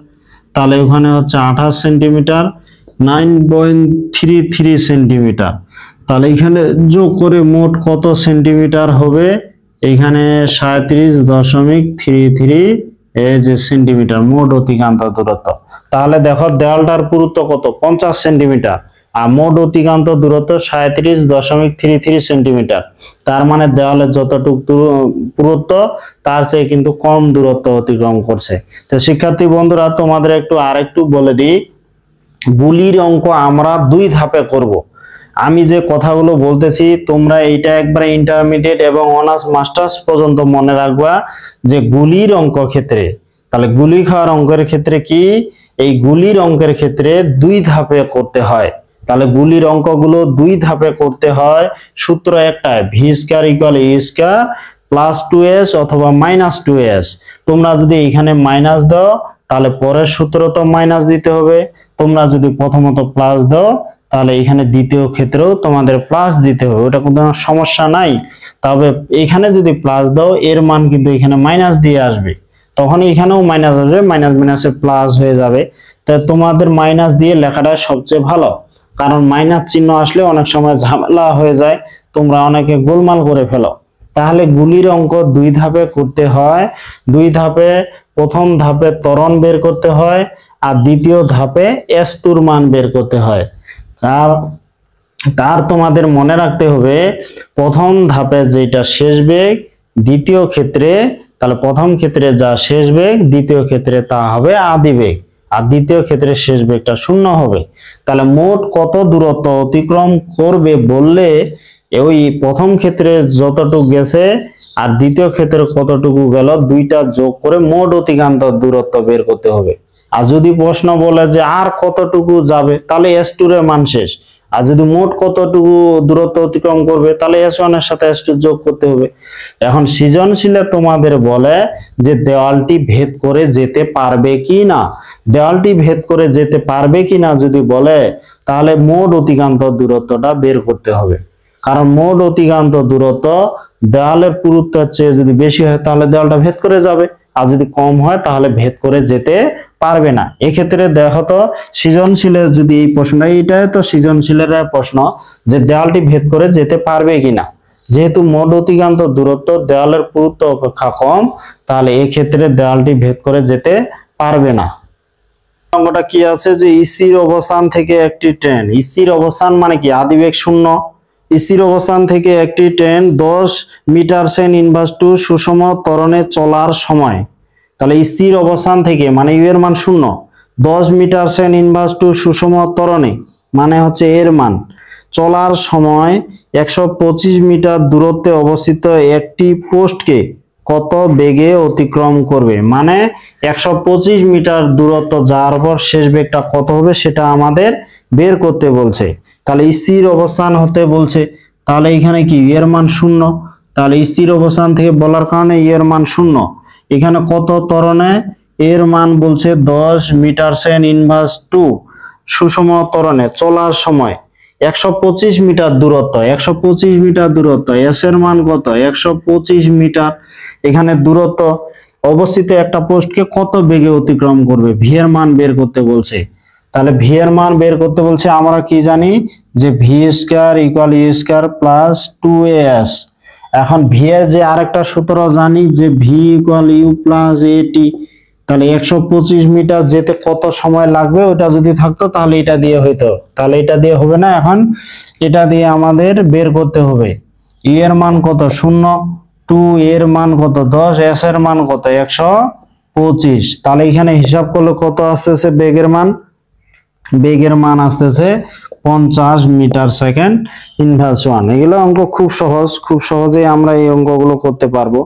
তাহলে ওখানে হচ্ছে 28 সেন্টিমিটার 9.33 সেন্টিমিটার। তাহলে এখানে যোগ করে মোট কত সেন্টিমিটার হবে, এখানে 37.33 এই যে সেন্টিমিটার মোট অতিক্রান্ত দূরত্ব। তাহলে দেখো দেওয়ালটার পুরুত্ব কত 50 সেন্টিমিটার, আর মোট অতিক্রান্ত দূরত্ব 37.33 সেন্টিমিটার। তার মানে দেওয়ালের যতটুকু পুরুত্ব তার চেয়ে কিন্তু কম দূরত্ব অতিক্রম করছে। তো শিক্ষার্থী বন্ধুরা তোমাদের আরেকটু বলে দিই, বুলির অঙ্ক আমরা 2 ধাপে করব। আমি যে কথাগুলো বলতেছি তোমরা এইটা একবারে ইন্টারমিডিয়েট এবং অনার্স মাস্টার্স পর্যন্ত মনে রাখবা যে গুলির অঙ্ক ক্ষেত্রে, তাহলে গুলি খাওয়ার অঙ্কের ক্ষেত্রে কি, এই গুলির অঙ্কের ক্ষেত্রে 2 ধাপে করতে হয়। তাহলে গুলির অঙ্কগুলো 2 ধাপে করতে হয়। সূত্র একটাই, v² = a² + 2s অথবা -2s। তোমরা যদি এখানে মাইনাস দাও তাহলে পরের সূত্র তো মাইনাস দিতে হবে, তোমরা যদি প্রথমত প্লাস দাও তাহলে এখানে দ্বিতীয় ক্ষেত্রেও তোমাদের প্লাস দিতে হবে, ওটা কোনো সমস্যা নাই। তবে এখানে যদি প্লাস দাও এর মান কিন্তু এখানে মাইনাস দিয়ে আসবে, তখন এখানেও মাইনাস আসবে, মাইনাস মাইনাসে প্লাস হয়ে যাবে। তাই তোমাদের মাইনাস দিয়ে লেখাটা সবচেয়ে ভালো, কারণ মাইনাস চিহ্ন আসলে অনেক সময় ঝামেলা হয়ে যায়, তোমরা অনেকে গোলমাল করে ফেলো। তাহলে গুলির অঙ্ক 2 ধাপে করতে হয়। 2 ধাপে, প্রথম ধাপে ত্বরণ বের করতে হয়, আর দ্বিতীয় ধাপে s2 এর মান বের করতে হয়। তার তোমাদের মনে রাখতে হবে প্রথম ধাপে যেটা শেষ বেগ, দ্বিতীয় ক্ষেত্রে, তাহলে প্রথম ক্ষেত্রে যা শেষ বেগ দ্বিতীয় ক্ষেত্রে তা হবে আদি বেগ, আর দ্বিতীয় ক্ষেত্রে শেষ বেগটা 0 হবে। তাহলে মোট কত দূরত্ব অতিক্রম করবে বললে ওই প্রথম ক্ষেত্রে যতটুকু গেছে আর দ্বিতীয় ক্ষেত্রে কতটুকু গেল দুইটা যোগ করে মোট অতিক্রান্ত দূরত্ব বের করতে হবে। আর যদি প্রশ্ন বলে যে আর কতটুকু যাবে তাহলে s2 এর মান শেষ, আর যদি মোট কতটুকু দূরত্ব অতিক্রম করবে তাহলে s1 এর সাথে s2 যোগ করতে হবে। এখন সৃজনশীলে তোমাদের বলে যে দেওয়ালটি ভেদ করে যেতে পারবে কি না, দেওয়ালটি ভেদ করে যেতে পারবে কিনা যদি বলে, তাহলে মোট অতিক্রান্ত দূরত্বটা বের করতে হবে। কারণ মোট অতিক্রান্ত দূরত্ব দেওয়ালের পুরুত্বের চেয়ে যদি বেশি হয় তাহলে দেওয়ালটা ভেদ করে যাবে, আর যদি কম হয় তাহলে ভেদ করে যেতে পারবে না। এক্ষেত্রে দেখো তো সৃজনশীলের যদি এই প্রশ্নটা, এইটাই তো সৃজনশীলের প্রশ্ন যে দেওয়ালটি ভেদ করে যেতে পারবে কিনা। যেহেতু মোট অতিক্রান্ত দূরত্ব দেওয়ালের পুরুত্ব অপেক্ষা কম, তাহলে এই ক্ষেত্রে দেওয়ালটি ভেদ করে যেতে পারবে না। অঙ্কটা কি আছে যে স্থির অবস্থান থেকে একটি ট্রেন, স্থির অবস্থান মানে কি আদিবেগ শূন্য, স্থির অবস্থান থেকে একটি ট্রেন 10 মিটার সেন ইনভার্স টু সুষম ত্বরণে চলার সময়, তাহলে স্থির অবস্থান থেকে মানে ইউ এর মান শূন্য, 10 মিটার সেন ইনভার্স টু সুষম ত্বরণে মানে হচ্ছে এর মান চলার সময় 125 মিটার দূরত্বে অবস্থিত একটি পোস্টকে কত বেগে অতিক্রম করবে, মানে 125 মিটার দূরত্ব যাওয়ার পর শেষ বেগটা কত হবে সেটা আমাদের বের করতে বলছে। তাহলে স্থির অবস্থান হতে বলছে, তাহলে এখানে কি এর মান শূন্য, তাহলে স্থির অবস্থান থেকে বলার কারণে এর মান শূন্য। এখানে কত ত্বরণে, এর মান বলছে 10 মিটার সেন ইনভার্স টু সুষম ত্বরণে চলার সময় 125 মিটার দূরত্ব, 125 মিটার দূরত্ব, এস এর মান কত 125 মিটার, এখানে দূরত্ব অবস্থিত একটা পোস্টকে কত বেগে অতিক্রম করবে ভি এর মান বের করতে বলছে। তাহলে ভি এর মান বের করতে বলছে, আমরা কি জানি যে V square equal U square plus 2as। এখন ভি এর যে আরেকটা সূত্র জানি যে ভি ইকুয়াল ইউ প্লাস এটি, তাহলে 125 মিটার যেতে কত সময় লাগবে ওটা যদি থাকতো তাহলে এটা দিয়ে হইতো, তাহলে এটা দিয়ে হবে না, এখন এটা দিয়ে আমাদের বের করতে হবে। ইউ এর মান কত শূন্য, 2 এর মান কত 10, এস এর মান কত 125, তাহলে এখানে হিসাব করলে কত আসতেছে বেগের মান, বেগের মান আসতেছে 50 মিটার সেকেন্ড ইনভার্স 1। এগুলো অঙ্ক খুব সহজ, খুব সহজেই আমরা এই অঙ্কগুলো করতে পারবো।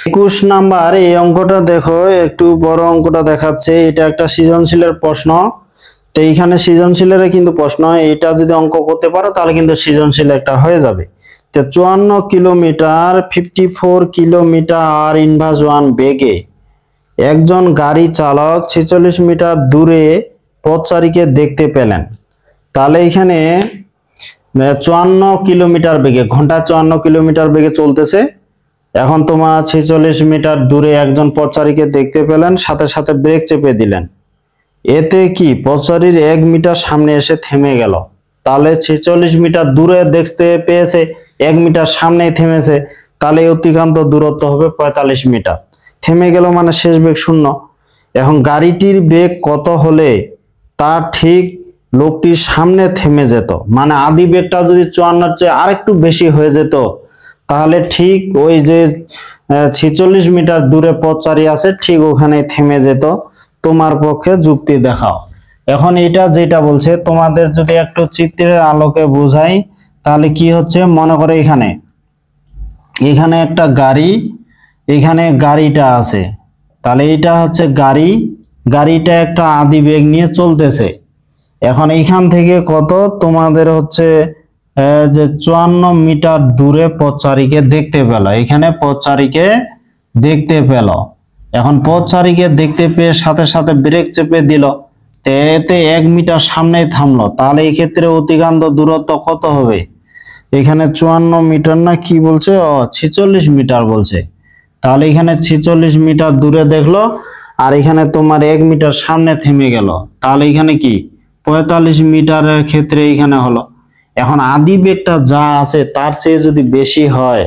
21 নাম্বার এই অঙ্কটা দেখো, একটু বড় অঙ্কটা দেখাচ্ছে, এটা একটা সৃজনশীলের প্রশ্ন। তো এইখানে সৃজনশীলের কিন্তু প্রশ্ন, এটা যদি অঙ্ক করতে পারো তাহলে কিন্তু সৃজনশীল একটা হয়ে যাবে। তো 54 কিলোমিটার 54 কিলোমিটার আর ইনভার্স 1 বেগে একজন গাড়ি চালক 46 মিটার দূরে পথচারীকে দেখতে পেলেন। তাহলে এখানে 54 কিলোমিটার বেগে, ঘন্টা 54 কিলোমিটার বেগে চলতেছে। এখন তোমার 46 মিটার দূরে একজন পথচারীকে দেখতে পেলেন, সাথে সাথে ব্রেক চেপে দিলেন। এতে কি পথচারীর 1 মিটার সামনে এসে থেমে গেল। তাহলে 46 মিটার দূরে দেখতে পেয়েছে, 1 মিটার সামনে থেমেছে, তাহলে অতিক্রান্ত দূরত্ব হবে 45 মিটার। থেমে গেল মানে শেষ বেগ শূন্য। এখন গাড়িটির বেগ কত হলে তার ঠিক লোকটির সামনে থেমে যেত, মানে আদি বেগটা যদি 54-এর চেয়ে আরেকটু বেশি হয়ে যেত তাহলে ঠিক ওই যে 46 মিটার দূরে পথচারী আছে ঠিক ওখানে থেমে যেত। তোমার পক্ষে যুক্তি দেখাও। এখন এটা যেটা বলছে তোমাদের যদি একটু চিত্রের আলোকে বোঝাই তাহলে কি হচ্ছে, মনে করে এখানে একটা গাড়ি, এখানে গাড়িটা আছে, তাহলে এটা হচ্ছে গাড়ি, গাড়িটা একটা আদি বেগ নিয়ে চলতেছে। এখন এইখান থেকে কত তোমাদের হচ্ছে যে 54 মিটার দূরে পথচারীকে দেখতে পেল, এখানে পথচারীকে দেখতে পেল। এখন পথচারীকে দেখতে পেয়ে সাথে সাথে ব্রেক চেপে দিল, এতে 1 মিটার সামনেই থামলো, তাহলে এই ক্ষেত্রে অতিক্রান্ত দূরত্ব কত হবে, এখানে 54 মিটার না কি বলছে, 46 মিটার বলছে। তাহলে এখানে 46 মিটার দূরে দেখলো আর এখানে তোমার 1 মিটার সামনে থেমে গেল, তাহলে এখানে কি 45 মিটারের ক্ষেত্রে এখানে হলো। এখন আদি বেগটা যা আছে তার চেয়ে যদি বেশি হয়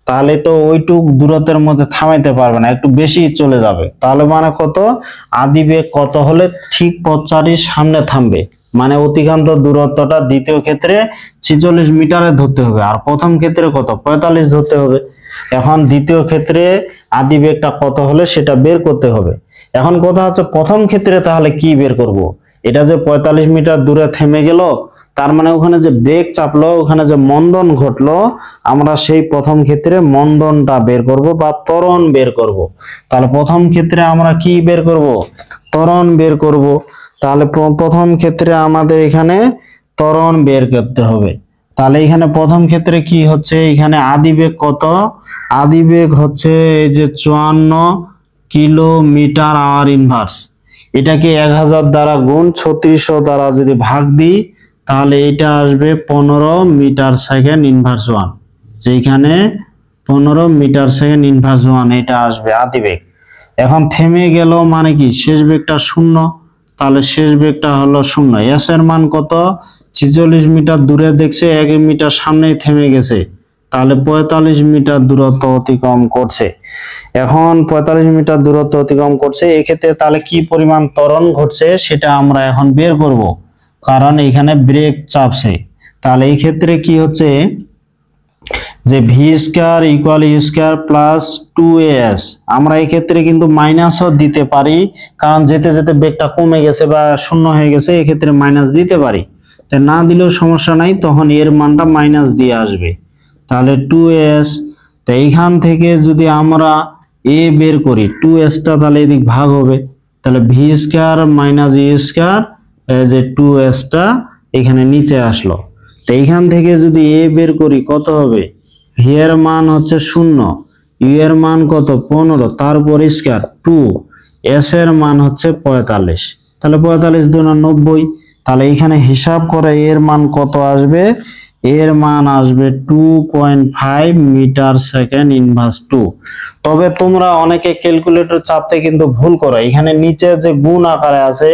তাহলে তো ওইটুক দূরত্বের মধ্যে থামাইতে পারবে না, একটু বেশি চলে যাবে। তাহলে মানে কত, আদি বেগ কত হলে ঠিক পথচারীর সামনে থামবে, মানে অতিক্রান্ত দূরত্বটা দ্বিতীয় ক্ষেত্রে 46 মিটারে ধরতে হবে, আর প্রথম ক্ষেত্রে কত 45 ধরতে হবে। এখন দ্বিতীয় ক্ষেত্রে আদি বেগটা কত হলে সেটা বের করতে হবে। এখন কথা হচ্ছে প্রথম ক্ষেত্রে তাহলে কি বের করব, এটা যে 45 মিটার দূরে থেমে গেল তার মানে ওখানে যে ব্রেক চাপলো, ওখানে যে মন্দন ঘটলো, আমরা সেই প্রথম ক্ষেত্রে মন্দনটা বের করব বা ত্বরণ বের করব। তাহলে প্রথম ক্ষেত্রে আমরা কি বের করব, ত্বরণ বের করব। তাহলে প্রথম ক্ষেত্রে আমাদের এখানে ত্বরণ বের করতে হবে। তাহলে এখানে প্রথম ক্ষেত্রে কি হচ্ছে, এখানে আদি বেগ কত, আদি বেগ হচ্ছে এই যে 54 কিলোমিটার আওয়ার ইনভার্স, এটাকে 1000 দ্বারা গুণ 3600 দ্বারা যদি ভাগ দিই তাহলে এটা আসবে 15 মিটার সেকেন্ড ইনভার্স 1। যেখানে 15 মিটার সেকেন্ড ইনভার্স 1 এটা আসবে আদিবেগ। এখন থেমে গেল মানে কি শেষ বেগটা শূন্য, তাহলে শেষ বেগটা হলো শূন্য। এস এর মান কত? 46 মিটার দূরে দেখছে, 1 মিটার সামনেই থেমে গেছে, তাহলে 45 মিটার দূরত্ব অতিক্রম করছে। এখন 45 মিটার দূরত্ব অতিক্রম করছে, এক্ষেত্রে তাহলে কি পরিমাণ ত্বরণ ঘটছে সেটা আমরা এখন বের করব, কারণ এখানে ব্রেক চাপছে। তাহলে এই ক্ষেত্রে কি হচ্ছে যে V square equal U square plus 2as, আমরা এই ক্ষেত্রে কিন্তু মাইনাসও দিতে পারি, কারণ যেতে যেতে বেগটা কমে গেছে বা শূন্য হয়ে গেছে, এই ক্ষেত্রে মাইনাস দিতে পারি। তাই না দিলেও সমস্যা নাই, তখন এর মানটা মাইনাস দিয়ে আসবে। তাহলে 2s, তো এইখান থেকে যদি আমরা a বের করি 2s টা তাহলে এদিক ভাগ হবে, তাহলে V square minus U square যে 2s টা এখানে নিচে আসলো। তো এইখান থেকে যদি a বের করি কত হবে? ভি এর মান হচ্ছে 0, ইউ এর মান কত? 15, তারপর স্কয়ার 2, এস এর মান হচ্ছে 45, তাহলে 45 দুনা 90। তাহলে এখানে হিসাব করে এর মান কত আসবে? এর মান আসবে 2.5 মিটার সেকেন্ড ইনভার্স 2। তবে তোমরা অনেকে ক্যালকুলেটর চাপতে কিন্তু ভুল করো, এখানে নিচে যে গুণ আকারে আছে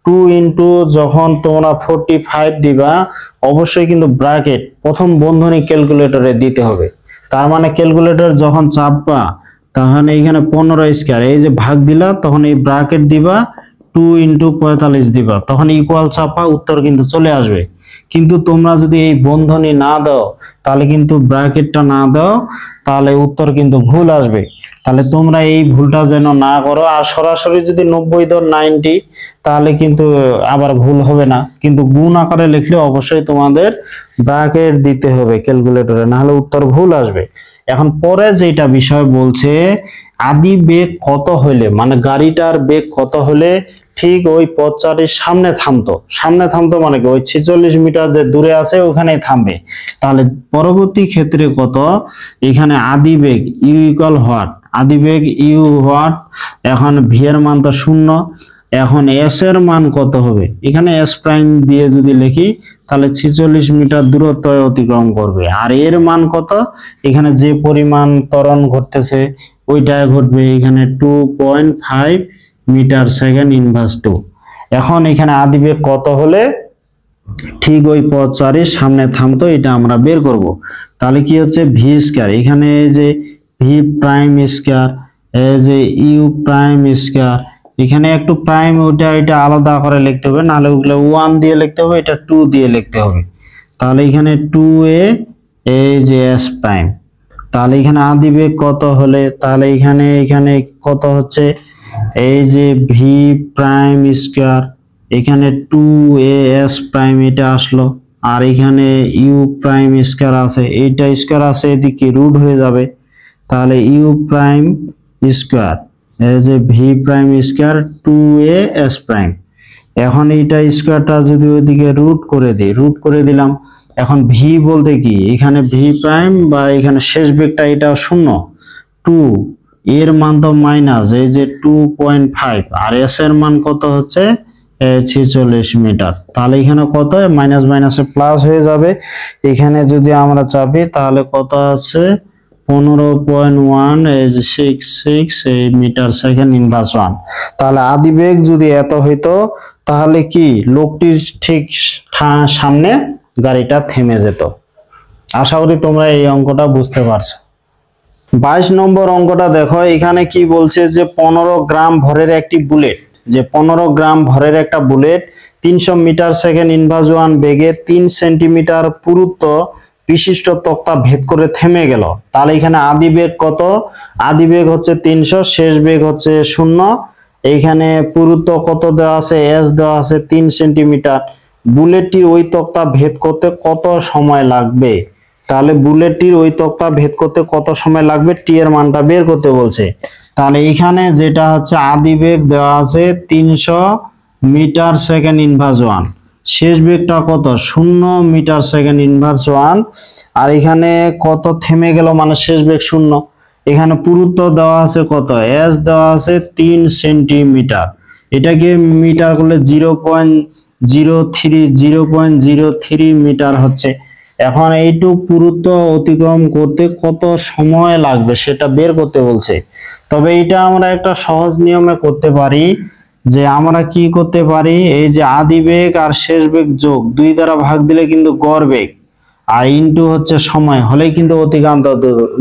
2 ইনটু যখন তোমরা 45 দিবা অবশ্যই কিন্তু ব্র্যাকেট প্রথম বন্ধনী ক্যালকুলেটরে দিতে হবে। তার মানে ক্যালকুলেটর যখন চাপবা তখন এইখানে 15 স্কয়ার এই যে ভাগ দিলা, তখন এই ব্র্যাকেট দিবা 2 ইনটু 45 দিবা, তখন ইকুয়াল চাপা উত্তর কিন্তু চলে আসবে। কিন্তু তোমরা যদি এই বন্ধনী না দাও, তাহলে কিন্তু ব্র্যাকেটটা না দাও, তাহলে উত্তর কিন্তু ভুল আসবে। তাহলে তোমরা এই ভুলটা যেন না করো। আর সরাসরি যদি 90 ধর 90, তাহলে কিন্তু আবার ভুল হবে না, কিন্তু গুণ আকারে লিখলে অবশ্যই তোমাদের ব্র্যাকেট দিতে হবে ক্যালকুলেটরে, না হলে উত্তর ভুল আসবে। এখন পরে যেটা বিষয় বলছে আদি বেগ কত হলে, মানে গাড়িটার বেগ কত হলে ঠিক ওই পথচারীর সামনে থামতো। সামনে থামতো মানে কি ওই 46 মিটার যে দূরে আছে ওখানেই থামবে। তাহলে পরবর্তী ক্ষেত্রে কত? এখানে আদি বেগ ইউ ইকুয়াল হোয়াট? আদি বেগ ইউ হোয়াট? এখন ভি এর মান তো 0, এখন এস এর মান কত হবে? এখানে এস প্রাইম দিয়ে যদি লিখি তাহলে 46 মিটার দূরত্ব অতিক্রম করবে। আর এর মান কত? এখানে যে পরিমাণ ত্বরণ ঘটতেছে ওইটাই ঘটবে, এখানে 2.5 মিটার সেকেন্ড ইনভার্স 2। এখন এখানে আদিবেগ কত হলে ঠিক ওই পথচারীর সামনে থামতো, এটা আমরা বের করব। তাহলে কি হচ্ছে ভি স্কয়ার, এখানে এই যে ভি প্রাইম স্কয়ার, এই যে ইউ প্রাইম স্কয়ার, এখানে একটু প্রাইম ওটা এটা আলাদা করে লিখতে হবে, নাহলে ওগুলো 1 দিয়ে লিখতে হবে, এটা 2 দিয়ে লিখতে হবে। তাহলে এখানে 2a এই যে এস প্রাইম, তাহলে এখানে আদিবেগ কত হলে, তাহলে এখানে কত হচ্ছে এই যে ভি প্রাইম স্কয়ার, এখানে 2as প্রাইম এটা আসলো, আর এখানে ইউ প্রাইম স্কয়ার আছে, এইটা স্কয়ার আছে এদিকে রুট হয়ে যাবে, তাহলে ইউ প্রাইম স্কয়ার এই যে V prime square 2as prime. এখন এইটা স্কয়ারটা যদি ওইদিকে রুট করে দিই, রুট করে দিলাম, এখন ভি বলতে কি এখানে ভি প্রাইম বা এখানে শেষ বেগটা এটা 0, 2 এর মান তো মাইনাস এই যে 2.5, আর এস এর মান কত হচ্ছে 46 মিটার। তাহলে এখানে কত মাইনাস মাইনাসে প্লাস হয়ে যাবে, এখানে যদি আমরা চাপি তাহলে কত আছে 15.166 মিটার সেকেন্ড ইনভার্স 1। তাহলে আদিবেগ যদি এত হইতো তাহলে কি লোকটির ঠিক সামনে গাড়িটা থেমে যেত। আশা করি তোমরা এই অঙ্কটা বুঝতে পারছো। 22 নম্বর অঙ্কটা দেখো, এখানে কি বলছে যে 15 গ্রাম ভরের একটি বুলেট, যে 15 গ্রাম ভরের একটা বুলেট 300 মিটার সেকেন্ড ইনভার্স 1 বেগে 3 সেন্টিমিটার পুরুত্ব বিশিষ্ট তক্তা ভেদ করে থেমে গেল। তাহলে এখানে আদি বেগ কত? আদি বেগ হচ্ছে 300, শেষ বেগ হচ্ছে 0। এইখানে পুরুত্ব কত দেওয়া আছে? এস দেওয়া আছে 3 সেন্টিমিটার। বুলেটটির ওই তক্তা ভেদ করতে কত সময় লাগবে? তাহলে বুলেটটির ওই তক্তা ভেদ করতে কত সময় লাগবে টি এর মানটা বের করতে বলছে। তাহলে এখানে যেটা হচ্ছে আদিবেগ দেওয়া আছে 300 মিটার সেকেন্ড ইনভার্স 1, শেষ বেগটা কত? 0 মিটার সেকেন্ড ইনভার্স 1, আর এখানে কত থেমে গেল মানে শেষ বেগ 0। এখানে পুরুত্ব দেওয়া আছে কত? এস দেওয়া আছে 3 সেন্টিমিটার। এটাকে মিটার করলে 0.03 মিটার হচ্ছে। এখন এইটুক পুরুত্ব অতিক্রম করতে কত সময় লাগবে সেটা বের করতে বলছে। তবে এটা আমরা একটা সহজ নিয়মে করতে পারি, যে আমরা কি করতে পারি, এই যে আদি বেগ আর শেষ বেগ যোগ 2 দ্বারা ভাগ দিলে কিন্তু গড় বেগ, আর ইনটু হচ্ছে সময় হলেই কিন্তু অতিক্রান্ত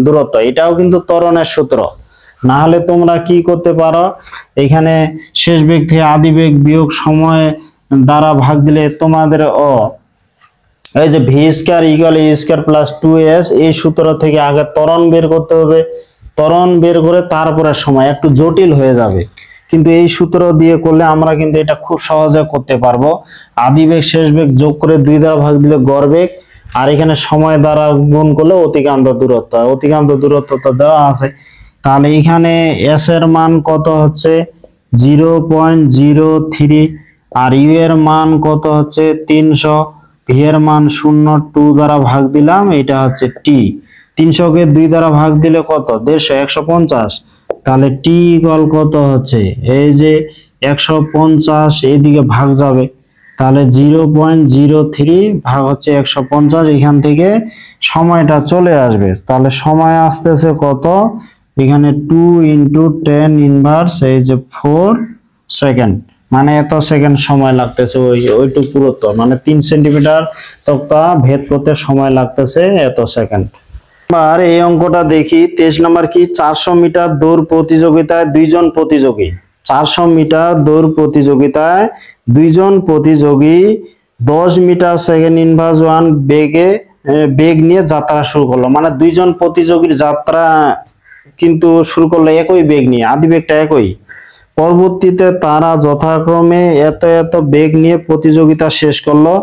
দূরত্ব। এটাও কিন্তু ত্বরণের সূত্র। না হলে তোমরা কি করতে পারো, এখানে শেষ বেগ থেকে আদি বেগ বিয়োগ সময় দ্বারা ভাগ দিলে তোমাদের এই যে ভি স্কয়ার ইকুয়াল এ স্কয়ার প্লাস 2s, এই সূত্র থেকে আগে ত্বরণ বের করতে হবে। ত্বরণ বের করে তারপরে সময়, একটু জটিল হয়ে যাবে, কিন্তু এই সূত্র দিয়ে করলে আমরা কিন্তু এটা খুব সহজে করতে পারবো। আদি বেগ শেষ বেগ যোগ করে 2 দ্বারা ভাগ দিলে গড় বেগ, আর এখানে সময় দ্বারা গুণ করলে অতিক্রান্ত দূরত্ব। অতিক্রান্ত দূরত্ব তো দেওয়া আছে, তাহলে এখানে এস এর মান কত হচ্ছে 0.03, আর ইউ এর মান কত হচ্ছে 300, ভি এর মান 0.2 দ্বারা ভাগ দিলাম, এটা হচ্ছে টি। 300 কে 2 দ্বারা ভাগ দিলে কত 150, 150, তাহলে টি ইকুয়াল কত হচ্ছে, এই যে 150 এইদিকে ভাগ যাবে, তাহলে 0.03 ভাগ হচ্ছে 150, এখান থেকে সময়টা চলে আসবে। তাহলে সময় আসতেছে কত, এখানে 2 × 10 ইনভার্স এই যে 4 সেকেন্ড, মানে এত সেকেন্ড সময় লাগতেছে ওইটুকু পুরুত্ব, মানে 3 সেন্টিমিটার তক্তা ভেদ করতে সময় লাগতেছে এত সেকেন্ড। আর এই অঙ্কটা দেখি 23 নম্বর কি, 400 মিটার দৌড় প্রতিযোগিতায় 2 জন প্রতিযোগী, 400 মিটার দৌড় প্রতিযোগিতায় 2 জন প্রতিযোগী 10 মিটার সেকেন্ড ইনভার্স 1 বেগ নিয়ে যাত্রা শুরু করলো। মানে 2 জন প্রতিযোগীর যাত্রা কিন্তু শুরু করলো একই বেগ নিয়ে, আদি বেগটা একই। পরবর্তীতে তারা যথাক্রমে এত এত বেগ নিয়ে প্রতিযোগিতা শেষ করলো।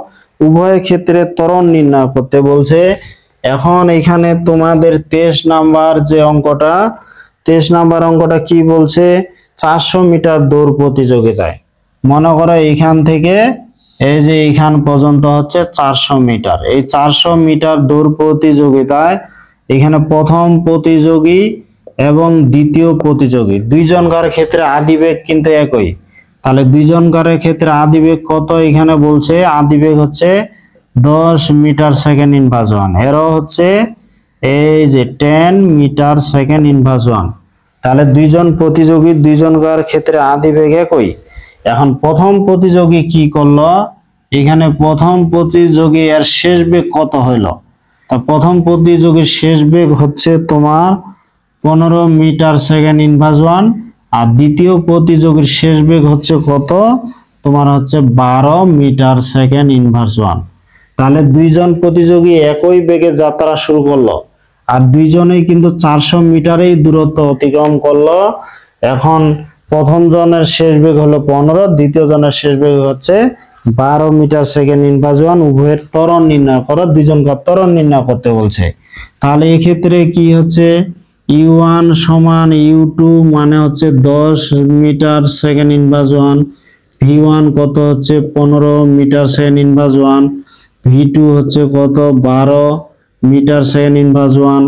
উভয় ক্ষেত্রে ত্বরণ নির্ণয় করতে বলছে। এখন এখানে তোমাদের 23 নাম্বার যে অঙ্কটা, 23 নাম্বার অঙ্কটা কি বলছে, 400 মিটার দৌড় প্রতিযোগিতায়, মনে করো এখান থেকে এই যে এখান পর্যন্ত হচ্ছে 400 মিটার। এই 400 মিটার দৌড় প্রতিযোগিতায় এখানে প্রথম প্রতিযোগী এবং দ্বিতীয় প্রতিযোগী দুইজনকার ক্ষেত্রে আদি বেগ কিন্তু একই। তাহলে দুইজনকারের ক্ষেত্রে আদি বেগ কত, এখানে বলছে আদি বেগ হচ্ছে 10 মিটার সেকেন্ড ইনভার্স 1, এরও হচ্ছে এই যে 10 মিটার সেকেন্ড ইনভার্স 1। তাহলে দুইজন প্রতিযোগী দুইজনকার ক্ষেত্রে আদি বেগ একই। এখন প্রথম প্রতিযোগী কি করলো, এখানে প্রথম প্রতিযোগী এর শেষ বেগ কত হইলো, তা প্রথম প্রতিযোগীর শেষ বেগ হচ্ছে তোমার 15 মিটার সেকেন্ড ইনভার্স 1, আর দ্বিতীয় প্রতিযোগীর শেষ বেগ হচ্ছে কত, তোমার হচ্ছে 12 মিটার সেকেন্ড ইনভার্স 1। তাহলে দুইজন প্রতিযোগী একই বেগে যাত্রা শুরু করলো, আর দুইজনেই কিন্তু 400 মিটারেই দূরত্ব অতিক্রম করলো। এখন প্রথম জনের শেষ বেগ হলো 15, দ্বিতীয় জনের শেষ বেগ হচ্ছে 12 মিটার সেকেন্ড ইনভার্স 1। উভয়ের ত্বরণ নির্ণয় করো, দুইজনকার ত্বরণ নির্ণয় করতে বলছে। তাহলে এই ক্ষেত্রে কি হচ্ছে, u1 সমান u2 মানে হচ্ছে 10 মিটার সেকেন্ড ইনভার্স 1, v1 কত হচ্ছে 15 মিটার সেকেন্ড ইনভার্স 1, v2 হচ্ছে কত 12 মিটার সেকেন্ড ইনভার্স 1,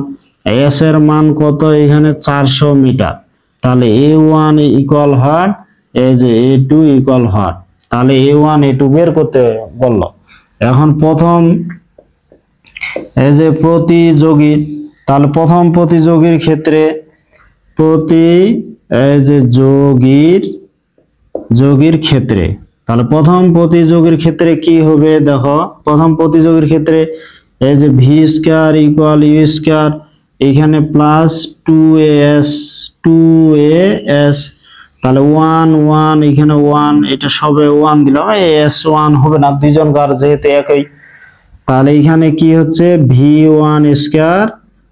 s এর মান কত এখানে 400 মিটার। তাহলে a1 ইকুয়াল হট, এই যে a2 ইকুয়াল হট। তাহলে a1 a2 বের করতে বলল। এখন প্রথম এই যে প্রতিযোগী, তাহলে প্রথম প্রতিযোগীর ক্ষেত্রে এই যে যোগীর ক্ষেত্রে, তাহলে প্রথম প্রতিযোগীর ক্ষেত্রে কি হবে দেখো, প্রথম প্রতিযোগীর ক্ষেত্রে এই যে V square equal U square, এখানে প্লাস 2as, তাহলে 1 1 এখানে 1, এটা সবে 1 দিলাম, s1 হবে না, দুইজনকার যেহেতু একই। তাহলে এখানে কি হচ্ছে v1 square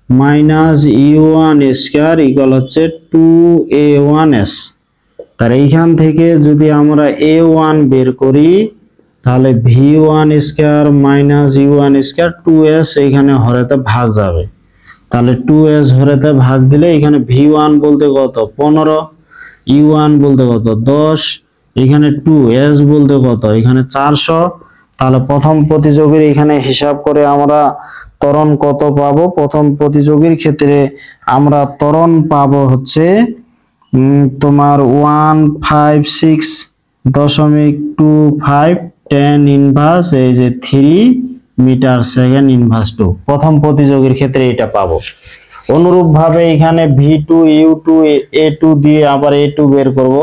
minus u1 square equal হচ্ছে 2a1s। তার এইখান থেকে যদি আমরা a1 বের করি, তাহলে v1 square minus u1 square 2s এখানে হরেতে ভাগ যাবে। তাহলে 2s হরেতে ভাগ দিলে এখানে v1 বলতে কত 15, u1 বলতে কত 10, এখানে 2s বলতে কত এখানে 400। তাহলে প্রথম প্রতিযোগীর এখানে হিসাব করে আমরা ত্বরণ কত পাবো, প্রথম প্রতিযোগীর ক্ষেত্রে আমরা ত্বরণ পাবো হচ্ছে তোমার 156 0.25 tan ইনভার্স এই যে 3 মিটার সেকেন্ড ইনভার্স 2 প্রথম প্রতিযোগীর ক্ষেত্রে এটা পাবো। অনুরূপ ভাবে এখানে v2 u2 a2 দিয়ে আবার a2 বের করব।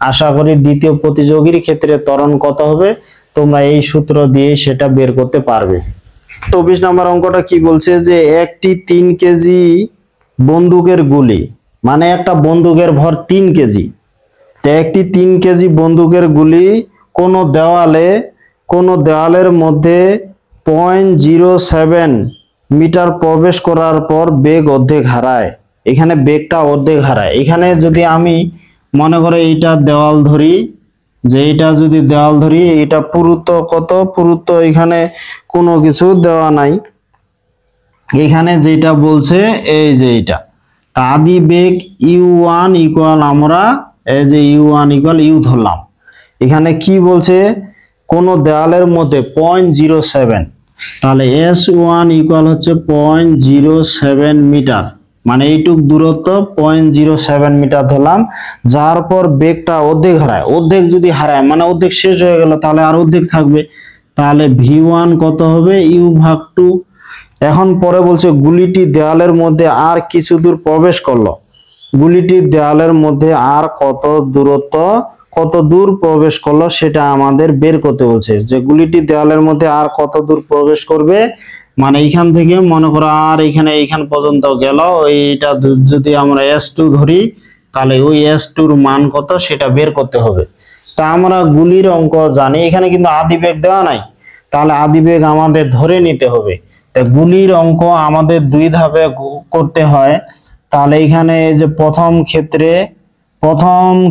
আশা করি দ্বিতীয় প্রতিযোগীর ক্ষেত্রে ত্বরণ কত হবে তোমরা এই সূত্র দিয়ে সেটা বের করতে পারবে। 24 নম্বর অঙ্কটা কি বলছে যে একটি 3 কেজি বন্দুকের গুলি, মানে একটা বন্দুকের ভর 3 কেজি, তো একটি 3 কেজি বন্দুকের গুলি কোনো দেওয়ালের মধ্যে 0.07 মিটার প্রবেশ করার পর বেগ অর্ধেক হারায়। এখানে বেগটা অর্ধেক হারায়। এখানে যদি আমি মনে করে এইটা দেওয়াল ধরি, যে এটা যদি দেওয়াল ধরি, এটা পুরুত্ব কত, পুরুত্ব এখানে কোনো কিছু দেওয়া নাই। এখানে যেটা বলছে এই যে এটা আদি বেগ u1 ইকুয়াল, আমরা এই যে u1 ইকুয়াল u ধরলাম। এখানে কি বলছে কোন দেওয়ালের মধ্যে 0.07, তাহলে s1 ইকুয়াল হচ্ছে 0.07 মিটার, মানে এইটুক দূরত্ব 0.07 মিটার ধরলাম। যার পর বেগটা অর্ধেক হারায়, অর্ধেক যদি হারায় মানে অর্ধেক শেষ হয়ে গেল, তাহলে আর অর্ধেক থাকবে, তাহলে v1 কত হবে u ভাগ 2। এখন পরে বলছে গুলিটি দেওয়ালের মধ্যে আর কিছু দূর প্রবেশ করলো, গুলিটি দেওয়ালের মধ্যে আর কত দূর প্রবেশ করলো সেটা আমাদের বের করতে বলছে। যে গুলিটি দেওয়ালের মধ্যে আর কত দূর প্রবেশ করবে, মানে এইখান থেকে মনে করো আর এইখান পর্যন্ত গেল, এইটা যদি আমরা s2 ধরি তাহলে ওই s2 এর মান কত সেটা বের করতে হবে। তা আমরা গুলির অঙ্ক জানি, এখানে কিন্তু আদি বেগ দেওয়া নাই, তাহলে আদি বেগ আমাদের ধরে নিতে হবে। তা গুলির অঙ্ক আমাদের দুই ধাপে করতে হয়। তাহলে এখানে এই যে প্রথম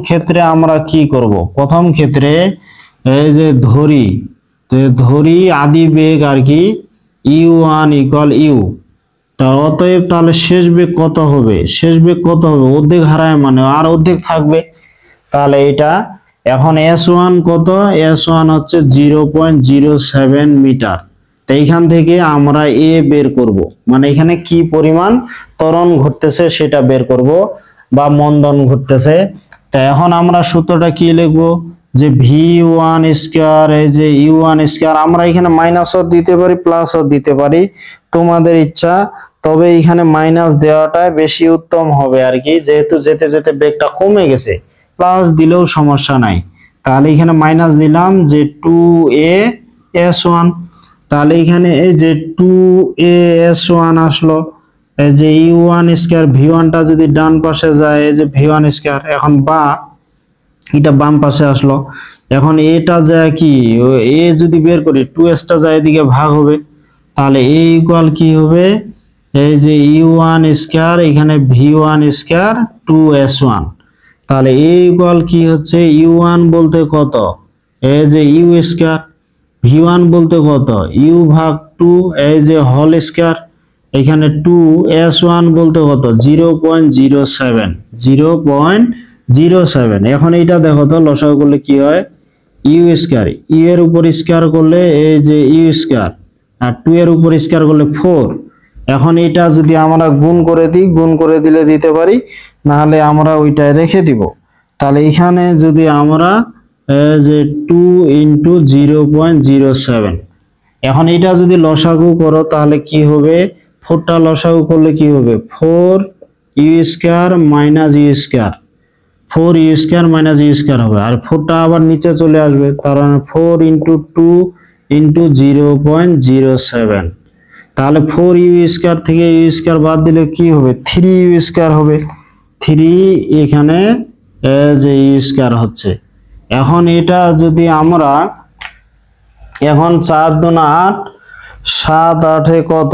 ক্ষেত্রে আমরা কি করব, প্রথম ক্ষেত্রে এই যে ধরি আদি বেগ আর কি u1 ইকুয়াল u, তা অতএব তাহলে শেষ বেগ কত হবে, অর্ধেক হারায় মানে আর অর্ধেক থাকবে। তাহলে এটা এখন s1 কত, s1 হচ্ছে 0.07 মিটার। তো এইখান থেকে আমরা a বের করব, মানে এখানে কি পরিমাণ ত্বরণ ঘটতেছে সেটা বের করব বা মন্দন ঘটতেছে। তো এখন আমরা সূত্রটা কি লিখবো, যে v1 স্কয়ার, এই যে u1 স্কয়ার, আমরা এখানে মাইনাসও দিতে পারি প্লাসও দিতে পারি, তোমাদের ইচ্ছা। তবে এখানে মাইনাস দেওয়াটাই বেশি উত্তম হবে আর কি, যেহেতু যেতে যেতে বেগটা কমে গেছে, প্লাস দিলেও সমস্যা নাই। তাহলে এখানে মাইনাস দিলাম যে 2a s1, তাহলে এখানে এই যে 2a s1 আসলো, এই যে u1 স্কয়ার, v1টা যদি ডান পাশে যায় এই যে v1 স্কয়ার, এখন বা এটা বাম পাশে আসলো। এখন এটা যায় কি, এ যদি বের করি 2s টা যায় এদিকে ভাগ হবে, তাহলে a ইকুয়াল কি হবে, এই যে u1 স্কয়ার, এখানে v1 স্কয়ার 2s1। তাহলে a ইকুয়াল কি হচ্ছে, u1 বলতে কত, এই যে u স্কয়ার, v1 বলতে কত u ভাগ 2, এই যে হোল স্কয়ার, এখানে 2s1 বলতে কত 0.07। এখন এইটা দেখো তো লসাগু করলে কি হয়, u স্কয়ার, u এর উপর স্কয়ার করলে এই যে u স্কয়ার, আর 2 এর উপর স্কয়ার করলে 4। এখন এটা যদি আমরা গুণ করে দিই, গুণ করে দিলে দিতে পারি, না হলে আমরা ওইটাই রেখে দিব। তাহলে এখানে যদি আমরা যে 2 ইন্টু 0.07, এখন এটা যদি লসাগু করো তাহলে কি হবে, 4টা লসাগু করলে কি হবে, 4u square minus u square, 4u square minus u square হবে, আর 4টা আবার নিচে চলে আসবে, কারণ 4 ইন্টু 2 ইন্টু 0.07। তাহলে 4u স্কয়ার থেকে u স্কয়ার বাদ দিলে কি হবে, 3u স্কয়ার হবে, 3 এখানে যে u স্কয়ার হচ্ছে। এখন এটা যদি আমরা এখন 4 দুনা 8, 7 8 কত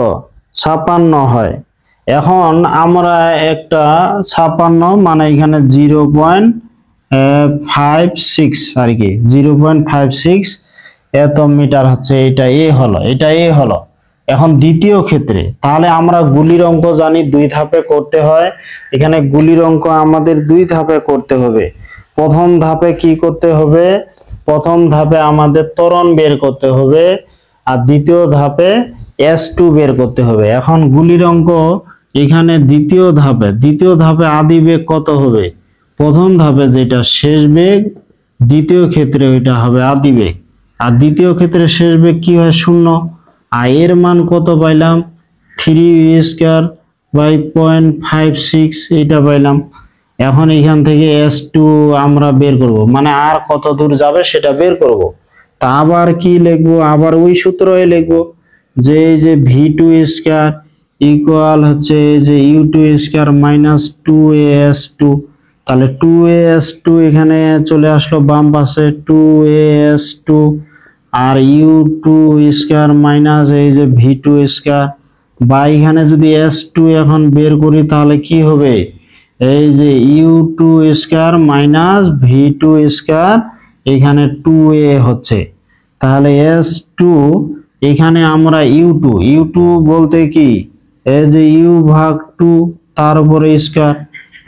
56 হয়। এখন আমরা একটা 56 মানে এখানে 0.56 আর কি, 0.56 এত মিটার হচ্ছে, এটা এ হলো। এখন দ্বিতীয় ক্ষেত্রে তাহলে আমরা গুলির অঙ্ক জানি দুই ধাপে করতে হয়, এখানে গুলির অঙ্ক আমাদের দুই ধাপে করতে হবে। প্রথম ধাপে কি করতে হবে, প্রথম ধাপে আমাদের ত্বরণ বের করতে হবে, আর দ্বিতীয় ধাপে s2 বের করতে হবে। এখন গুলির অঙ্ক এখানে দ্বিতীয় ধাপে আদি বেগ কত হবে, প্রথম ধাপে যেটা শেষ বেগ দ্বিতীয় ক্ষেত্রে ওইটা হবে আদি বেগ। আর দ্বিতীয় ক্ষেত্রে শেষ বেগ কি হয়? শূন্য। আর এর মান কত পাইলাম? 3v² বাই 0.56 এটা পাইলাম। এখন এখান থেকে S2 আমরা বের করব, মানে আর কত দূর যাবে সেটা বের করব। তা আবার কি লিখবো? আবার ওই সূত্রই লিখবো যে এই যে v2² ইকুয়াল হচ্ছে এই যে u2² মাইনাস 2as2। তাহলে 2as2 এখানে চলে আসলো বাম পাশে 2as2 আর u2² মাইনাস এই যে v2² বা এখানে যদি s2 এখন বের করি তাহলে কি হবে? এই যে u2² মাইনাস v2² এখানে 2a হচ্ছে। তাহলে s2 এখানে আমরা u2 বলতে কি এই যে u ভাগ 2 তার উপরে স্কয়ার,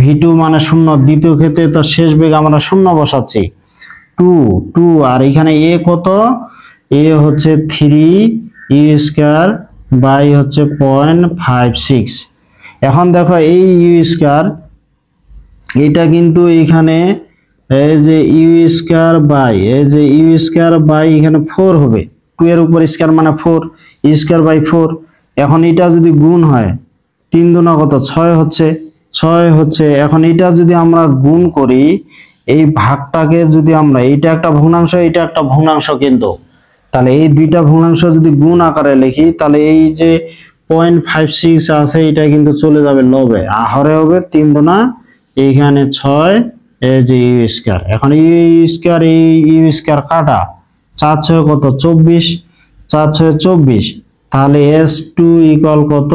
v2 মানে শূন্য। দ্বিতীয় ক্ষেত্রে তো শেষ বেগ আমরা শূন্য বসাচ্ছি 2 আর এখানে a কত? a হচ্ছে 3u² বাই হচ্ছে 0.56। এখন দেখো এই u² এটা কিন্তু এখানে এই যে u² বাই এই যে u² বাই এখানে 4 হবে। 2 এর উপর স্কয়ার মানে 4, u² বাই 4। এখন এটা যদি গুণ হয় 3 দুনা কত? 6 হচ্ছে, 6 হচ্ছে। এখন এটা যদি আমরা গুণ করি, এই ভাগটাকে যদি আমরা, এটা একটা ভগ্নাংশ এটা একটা ভগ্নাংশ কিন্তু, তাহলে এই দুইটা ভগ্নাংশ যদি গুণ আকারে লিখি তাহলে এই যে 0.56 আছে এটা কিন্তু চলে যাবে লবে, হরে হবে 3 দুনা এইখানে 6 এই যে u²। এখন u² এই u² কাটা 4 6 কত? 24, 4 6 24। তাহলে s2 ইকুয়াল কত?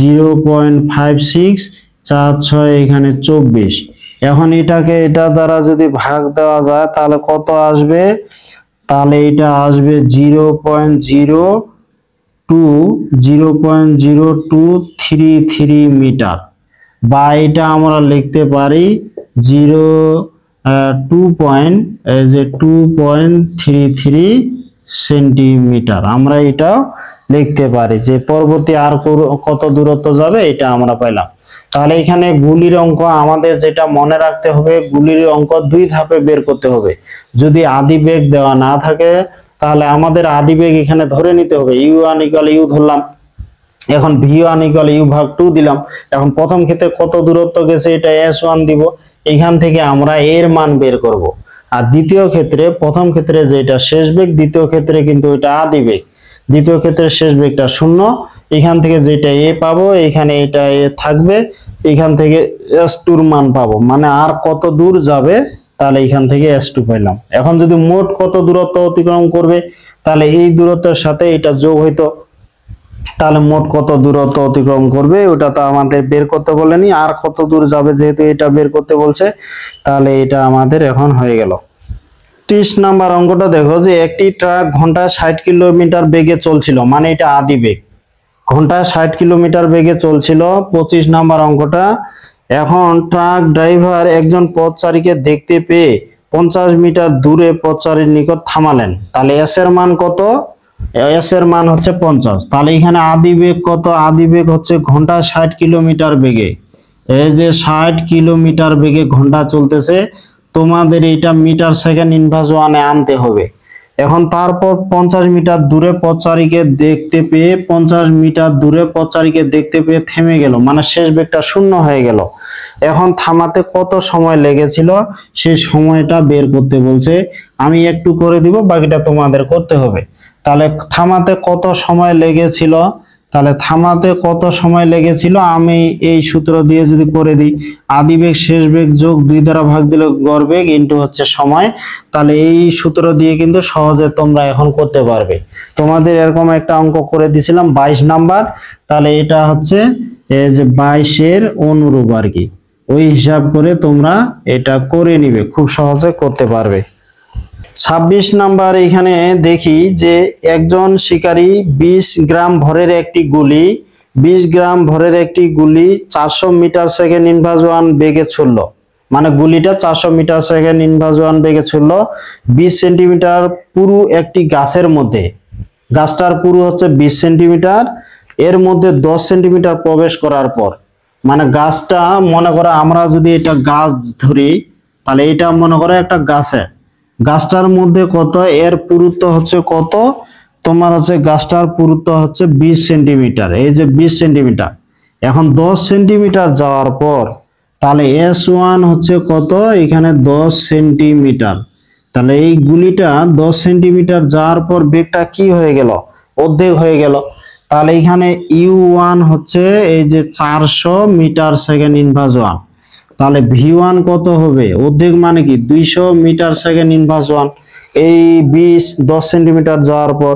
0.56, 4 6 এখানে 24। এখন এটাকে এটা দ্বারা যদি ভাগ দেওয়া যায় তাহলে কত আসবে? তাহলে এটা আসবে 0.0233 মিটার, বা এটা আমরা লিখতে পারি 2.33 সেন্টিমিটার। আমরা এটা লিখতে পারি যে পরবর্তী আর কত দূরত্ব যাবে এটা আমরা পাইলাম। তাহলে এখানে গুলির অঙ্ক আমাদের যেটা মনে রাখতে হবে, গুলির অঙ্ক 2 ধাপে বের করতে হবে। যদি আদি বেগ দেওয়া না থাকে তাহলে আমাদের আদি বেগ এখানে ধরে নিতে হবে। u1 ইকুয়াল u ধরলাম, এখন v1 ইকুয়াল u ভাগ 2 দিলাম। এখন প্রথম ক্ষেত্রে কত দূরত্ব গেছে এটা s1 দিব, এখান থেকে আমরা এর মান বের করব। আর দ্বিতীয় ক্ষেত্রে প্রথম ক্ষেত্রে যেটা শেষ বেগ, দ্বিতীয় ক্ষেত্রে কিন্তু এটা আদি বেগ। দ্বিতীয় ক্ষেত্রে শেষ বেগটা 0, এখান থেকে যেটা a পাবো এখানে এটা a থাকবে, এখান থেকে s2 এর মান পাবো, মানে আর কত দূর যাবে তাহলে এখান থেকে s2 পেলাম। এখন যদি মোট কত দূরত্ব অতিক্রম করবে তাহলে এই দূরত্বের সাথে এটা যোগ হইতো, তাহলে মোট কত দূরত্ব অতিক্রম করবে ওটা তো আমাদের বের করতে বলেনি, আর কত দূর যাবে যেহেতু এটা বের করতে বলছে, তাহলে এটা আমাদের এখন হয়ে গেল। 30 নাম্বার অঙ্কটা দেখো যে একটি ট্রাক ঘন্টায় 60 কিলোমিটার বেগে চলছিল, মানে এটা আদি বেগ, ঘন্টায় 60 কিলোমিটার বেগে চলছিল। 25 নাম্বার অঙ্কটা, এখন ট্রাক ড্রাইভার একজন পথচারীকে দেখতে পেয়ে 50 মিটার দূরে পথচারীর নিকট থামালেন। তাহলে এস এর মান কত? এস এর মান হচ্ছে 50। তাহলে এখানে আদি বেগ কত? আদি বেগ হচ্ছে ঘন্টায় 60 কিলোমিটার বেগে, এই যে 60 কিলোমিটার বেগে ঘন্টা চলতেছে, তোমাদের এটা মিটার সেকেন্ড ইনভার্স ওয়ানে আনতে হবে। এখন তারপর 50 মিটার দূরে পথচারীকে দেখতে পেয়ে 50 মিটার দূরে পথচারীকে দেখতে পেয়ে থেমে গেল, মানে শেষ বেগটা 0 হয়ে গেল। এখন থামাতে কত সময় লেগেছিল সেই সময়টা বের করতে বলছে। আমি একটু করে দিব, বাকিটা তোমাদের করতে হবে। তাহলে থামাতে কত সময় লেগেছিল, তাহলে থামাতে কত সময় লেগেছিল আমি এই সূত্র দিয়ে যদি করে দিই, আদি বেগ শেষ বেগ যোগ 2 দ্বারা ভাগ দিলে গড় বেগ ইনটু হচ্ছে সময়। তাহলে এই সূত্র দিয়ে কিন্তু সহজে তোমরা এখন করতে পারবে। তোমাদের এরকম একটা অঙ্ক করে দিয়েছিলাম 22 নাম্বার, তাহলে এটা হচ্ছে এই যে 22 এর অনুরূপ আর কি, ওই হিসাব করে তোমরা এটা করে নিবে, খুব সহজে করতে পারবে। 26 নাম্বার এখানে দেখি যে একজন শিকারী 20 গ্রাম ভরের একটি গুলি 400 মিটার সেকেন্ড ইনভার্স 1 বেগে ছুড়ল, মানে গুলিটা 400 মিটার সেকেন্ড ইনভার্স 1 বেগে ছুড়ল 20 সেন্টিমিটার পুরু একটি গাছের মধ্যে। গাছটার পুরু হচ্ছে 20 সেন্টিমিটার, এর মধ্যে 10 সেন্টিমিটার প্রবেশ করার পর, মানে গাছটা মনে করো আমরা যদি এটা গাছ ধরি তাহলে এটা মনে করো একটা গাছে, গাছটার মধ্যে কত, এর পুরুত্ব হচ্ছে কত, তোমার হচ্ছে গাছটার পুরুত্ব হচ্ছে 20 সেন্টিমিটার, এই যে 20 সেন্টিমিটার। এখন 10 সেন্টিমিটার যাওয়ার পর তাহলে S1 হচ্ছে কত, এখানে 10 সেন্টিমিটার। তাহলে এই গুলিটা 10 সেন্টিমিটার যাওয়ার পর বেগটা কি হয়ে গেল, অর্ধেক হয়ে গেল। তাহলে এখানে U1 হচ্ছে এই যে 400 মিটার সেকেন্ড ইনভার্স 1। তাহলে V1 কত হবে, অর্ধেক মানে কি 200 মিটার সেকেন্ড ইনভার্স 1, এই 10 সেন্টিমিটার যাওয়ার পর।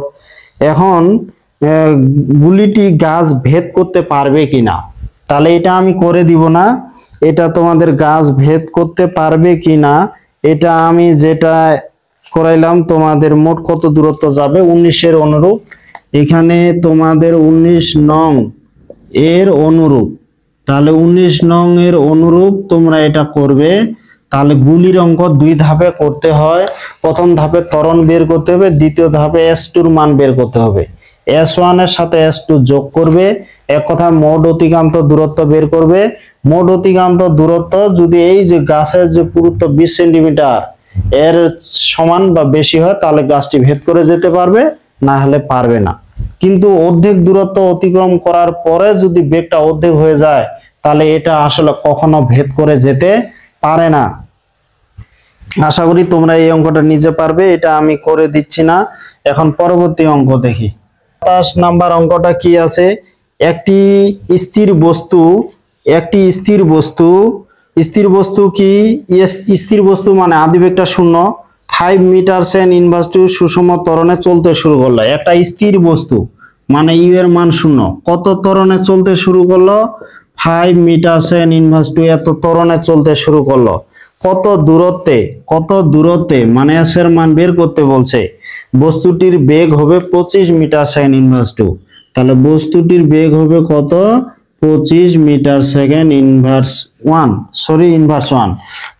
এখন গুলিটি গাছ ভেদ করতে পারবে কিনা, তাহলে এটা আমি করে দিব না, এটা তোমাদের গাছ ভেদ করতে পারবে কিনা এটা আমি যেটা করাইলাম, তোমাদের মোট কত দূরত্ব যাবে 19 এর অনুরূপ, এখানে তোমাদের 19 নং এর অনুরূপ। তাহলে 19 নং এর অনুরূপ তোমরা এটা করবে। তাহলে গুলির অঙ্ক দুই ধাপে করতে হয়, প্রথম ধাপে ত্বরণ বের করতে হবে, দ্বিতীয় ধাপে S2 এর মান বের করতে হবে। S1 এর সাথে S2 যোগ করবে, এক কথা মোট অতিক্রান্ত দূরত্ব বের করবে। মোট অতিক্রান্ত দূরত্ব যদি এই যে গাছের যে পুরুত্ব 20 সেন্টিমিটার এর সমান বা বেশি হয় তাহলে গাছটি ভেদ করে যেতে পারবে, না হলে পারবে না। কিন্তু অর্ধেক দূরত্ব অতিক্রম করার পরে যদি বেগটা অর্ধেক হয়ে যায় তাহলে এটা আসলে কখনো ভেদ করে যেতে পারে না। আশা করি তোমরা এই অঙ্কটা নিজে পারবে, এটা আমি করে দিচ্ছি না। এখন পরবর্তী অঙ্ক দেখি। 27 নাম্বার অঙ্কটা কি আছে, একটি স্থির বস্তু স্থির বস্তু কি, স্থির বস্তু মানে আদিবেগটা 0, 5 মিটার সেকেন্ড ইনভার্স টু সুষম ত্বরণে চলতে শুরু করলো। একটা স্থির বস্তু মানে ইউ এর মান 0, কত ত্বরণে চলতে শুরু করলো, 5 মিটার সেকেন্ড ইনভার্স টু এত ত্বরণে চলতে শুরু করলো। কত দূরত্বে মানে এস এর মান বের করতে বলছে। বস্তুটির বেগ হবে 25 মিটার সেকেন্ড ইনভার্স টু। তাহলে বস্তুটির বেগ হবে কত, 25 মিটার সেকেন্ড ইনভার্স 1।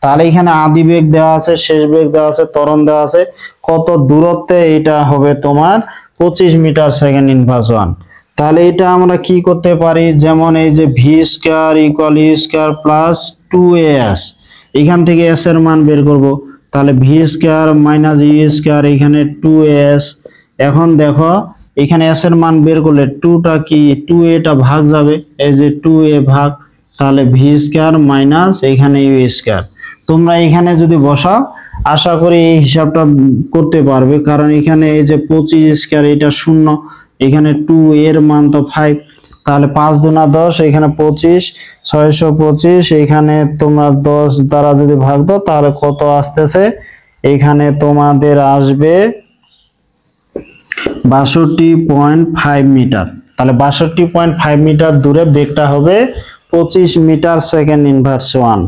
তাহলে এখানে আদি বেগ দেওয়া আছে, শেষ বেগ দেওয়া আছে, ত্বরণ দেওয়া আছে, কত দূরত্বে এটা হবে তোমার 25 মিটার সেকেন্ড ইনভার্স 1। তাহলে এটা আমরা কি করতে পারি, যেমন এই যে V square equal U square plus 2as, এখান থেকে এস এর মান বের করব। তাহলে V square minus U square, এখানে 2as। এখন দেখো এখানে এস এর মান বের করলে 2টা কি 2a টা ভাগ যাবে, এই যে 2a ভাগ, তাহলে ভি স্কয়ার মাইনাস এখানে ইউ স্কয়ার। তোমরা এখানে যদি বসাও আশা করি এই হিসাবটা করতে পারবে, কারণ এখানে এই যে 25 স্কয়ার এটা 0, এখানে 2 এর মান তো 5, তাহলে 5 দুনা 10, এখানে 25, 625, এখানে তোমরা 10 দ্বারা যদি ভাগ দাও তাহলে কত আসতেছে, এখানে তোমাদের আসবে 62.5 মিটার। তাহলে 62.5 মিটার দূরে বেগটা হবে 25 মিটার সেকেন্ড ইনভার্স 1।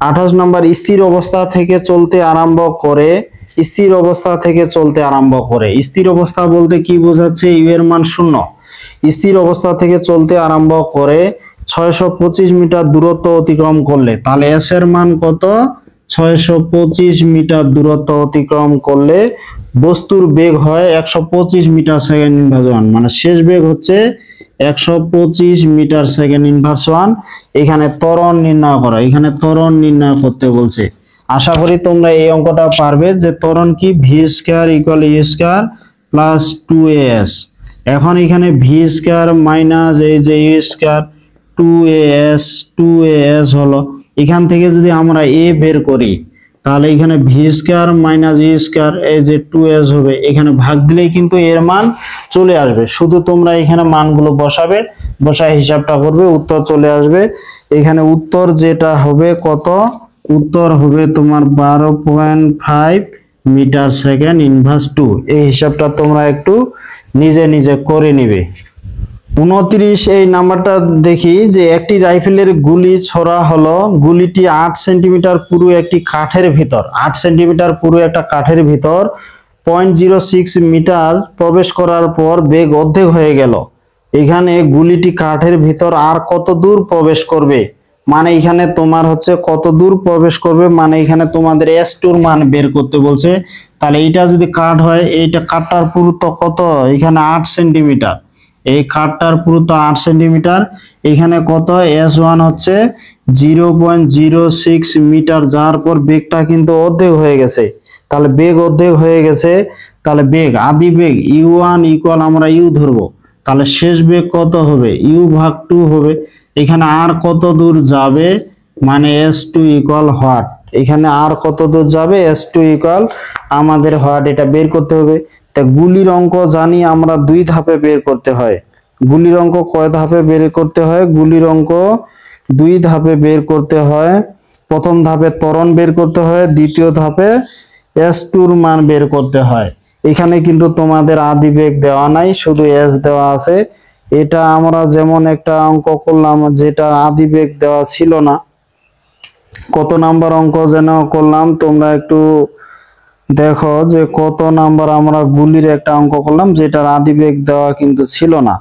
28 নম্বর, স্থির অবস্থা থেকে চলতে আরম্ভ করে। স্থির অবস্থা বলতে কি বোঝাচ্ছে, ইউ এর মান 0, স্থির অবস্থা থেকে চলতে আরম্ভ করে 625 মিটার দূরত্ব অতিক্রম করলে, তাহলে এস এর মান কত, 625 মিটার দূরত্ব অতিক্রম করলে বস্তুর বেগ হয় 125 মিটার সেকেন্ড ইনভার্স 1, মানে শেষ বেগ হচ্ছে 125 মিটার সেকেন্ড ইনভার্স 1। এখানে ত্বরণ নির্ণয় করা, এখানে ত্বরণ নির্ণয় করতে বলছে। আশা করি তোমরা এই অঙ্কটা পারবে, যে ত্বরণ কি, V square equal U square plus 2as। এখন এখানে ভি স্কয়ার মাইনাস এই যে ইউ স্কয়ার 2as হলো, এখান থেকে যদি আমরা a বের করি তাহলে এখানে V square minus U square এই যে 2s হবে, এখানে ভাগ দিলেই কিন্তু এর মান চলে আসবে। শুধু তোমরা এখানে মানগুলো বসাবে, বসায় হিসাবটা করবে, উত্তর চলে আসবে। এখানে উত্তর যেটা হবে কত, উত্তর হবে তোমার 12.5 মিটার সেকেন্ড ইনভার্স 2। এই হিসাবটা তোমরা একটু নিজে করে নিবে। 29 এই নাম্বারটা দেখি, যে একটি রাইফেলের গুলি ছোড়া হলো, গুলিটি 8 সেন্টিমিটার পুরু একটি কাঠের ভিতর, 8 সেন্টিমিটার পুরু একটা কাঠের ভিতর 0.06 মিটার প্রবেশ করার পর বেগ অর্ধেক হয়ে গেল। এখানে গুলিটি কাঠের ভিতর আর কত দূর প্রবেশ করবে, মানে এখানে তোমার হচ্ছে কত দূর প্রবেশ করবে, মানে এখানে তোমাদের S2 এর মান বের করতে বলছে। তাহলে এটা যদি কাঠ হয়, এইটা কাঠটার পুরুত্ব কত, এখানে 8 সেন্টিমিটার, এই কাঠটার পুরুত্ব 8 সেন্টিমিটার। এখানে কত S1 হচ্ছে 0.06 মিটার, যার পর বেগটা কিন্তু অর্ধেক হয়ে গেছে। তাহলে বেগ অর্ধেক হয়ে গেছে, তাহলে বেগ আদি বেগ u1 ইকুয়াল আমরা u ধরবো, তাহলে শেষ বেগ কত হবে u ভাগ 2 হবে। এখানে আর কত দূর যাবে মানে s2 ইকুয়াল হোয়াট, এখানে আর কত দূর যাবে s2 ইকুয়াল আমাদের হোয়াট, এটা বের করতে হবে। তা গুলির অঙ্ক জানি আমরা 2 ধাপে বের করতে হয়। গুলির অঙ্ক কয় ধাপে বের করতে হয়? গুলির অঙ্ক 2 ধাপে বের করতে হয়। প্রথম ধাপে ত্বরণ বের করতে হয়, দ্বিতীয় ধাপে s2 এর মান বের করতে হয়। এখানে কিন্তু তোমাদের আদি বেগ দেওয়া নাই, শুধু s দেওয়া আছে। এটা আমরা যেমন একটা অঙ্ক করলাম যেটা আদি বেগ দেওয়া ছিল না, কত নাম্বার অঙ্ক যেন করলাম তোমরা একটু দেখো যে কত নাম্বার আমরা গুলির একটা অঙ্ক করলাম যেটার আদি বেগ দেওয়া কিন্তু ছিল না।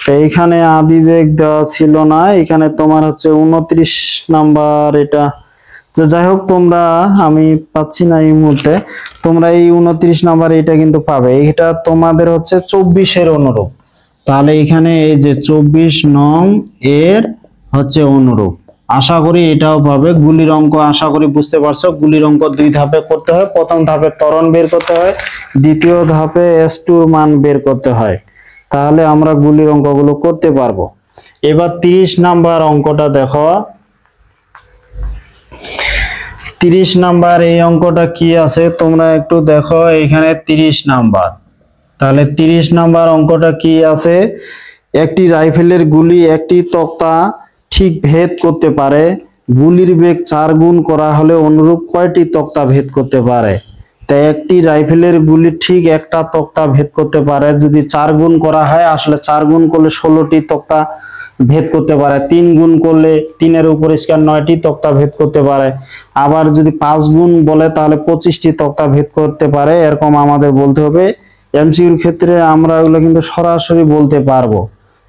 তো এখানে আদি বেগ দেওয়া ছিল না, এখানে তোমার হচ্ছে 29 নাম্বার এটা। যে যাই হোক তোমরা, আমি পাচ্ছি না এই মুহূর্তে, তোমরা এই 29 নাম্বার এটা কিন্তু পাবে। এটা তোমাদের হচ্ছে 24 এর অনুরূপ। তাহলে এখানে এই যে 24 নং এর হচ্ছে অনুরূপ, আশা করি এটাও পাবে। গুলির অঙ্ক আশা করি বুঝতে পারছো। গুলির অঙ্ক 2 ধাপে করতে হয়। প্রথম ধাপে ত্বরণ বের করতে হয়, দ্বিতীয় ধাপে s2 এর মান বের করতে হয়। তাহলে আমরা গুলির অঙ্কগুলো করতে পারবো। এবার 30 নাম্বার অঙ্কটা দেখো। 30 নাম্বার এই অঙ্কটা কি আছে তোমরা একটু দেখো। এখানে 30 নাম্বার, তাহলে 30 নাম্বার অঙ্কটা কি আছে? একটি রাইফেলের গুলি একটি তক্তা ঠিক ভেদ করতে পারে, গুলির বেগ 4 গুণ করা হলে অনুরূপ কয়টি তক্তা ভেদ করতে পারে? তাই একটি রাইফেলের গুলি ঠিক একটা তক্তা ভেদ করতে পারে যদি 4 গুণ করা হয়, আসলে 4 গুণ করলে 16টি তক্তা ভেদ করতে পারে, 3 গুণ করলে 3 এর উপর স্কয়ার 9টি তক্তা ভেদ করতে পারে, আবার যদি 5 গুণ বলে তাহলে 25টি তক্তা ভেদ করতে পারে, এরকম আমাদের বলতে হবে। এমসিকিউর ক্ষেত্রে আমরা এগুলো কিন্তু সরাসরি বলতে পারবো।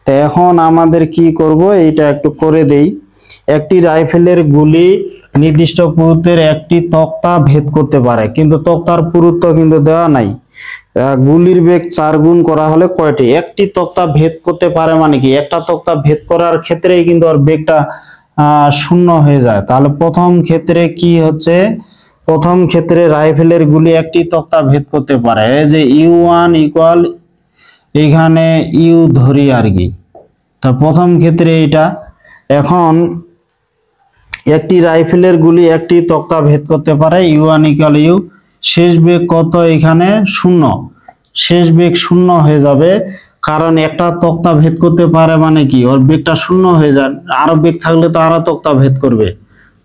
তো এখন আমাদের কি করব এইটা একটু করে দেই। একটি রাইফেলের গুলি নির্দিষ্ট পুরুত্বের একটি তক্তা ভেদ করতে পারে, কিন্তু তক্তার পুরুত্ব কিন্তু দেওয়া নাই। গুলির বেগ 4 গুণ করা হলে কয়টি? একটি তক্তা ভেদ করতে পারে মানে কি, একটা তক্তা ভেদ করার ক্ষেত্রেই কিন্তু আর বেগটা 0 হয়ে যায়। তাহলে প্রথম ক্ষেত্রে কি হচ্ছে, প্রথম ক্ষেত্রে রাইফেলের গুলি একটি তক্তা ভেদ করতে পারে। এই যে u1 ইকুয়াল এখানে ইউ ধরি আর কি, তা প্রথম ক্ষেত্রে এটা। এখন একটি রাইফেলের গুলি একটি তক্তা ভেদ করতে পারে, u1 ইকুয়াল ইউ, শেষ বেগ কত? এখানে 0, শেষ বেগ 0 হয়ে যাবে, কারণ একটা তক্তা ভেদ করতে পারে মানে কি ওর বেগটা 0 হয়ে যায়, আরো বেগ থাকলে তো আরো তক্তা ভেদ করবে।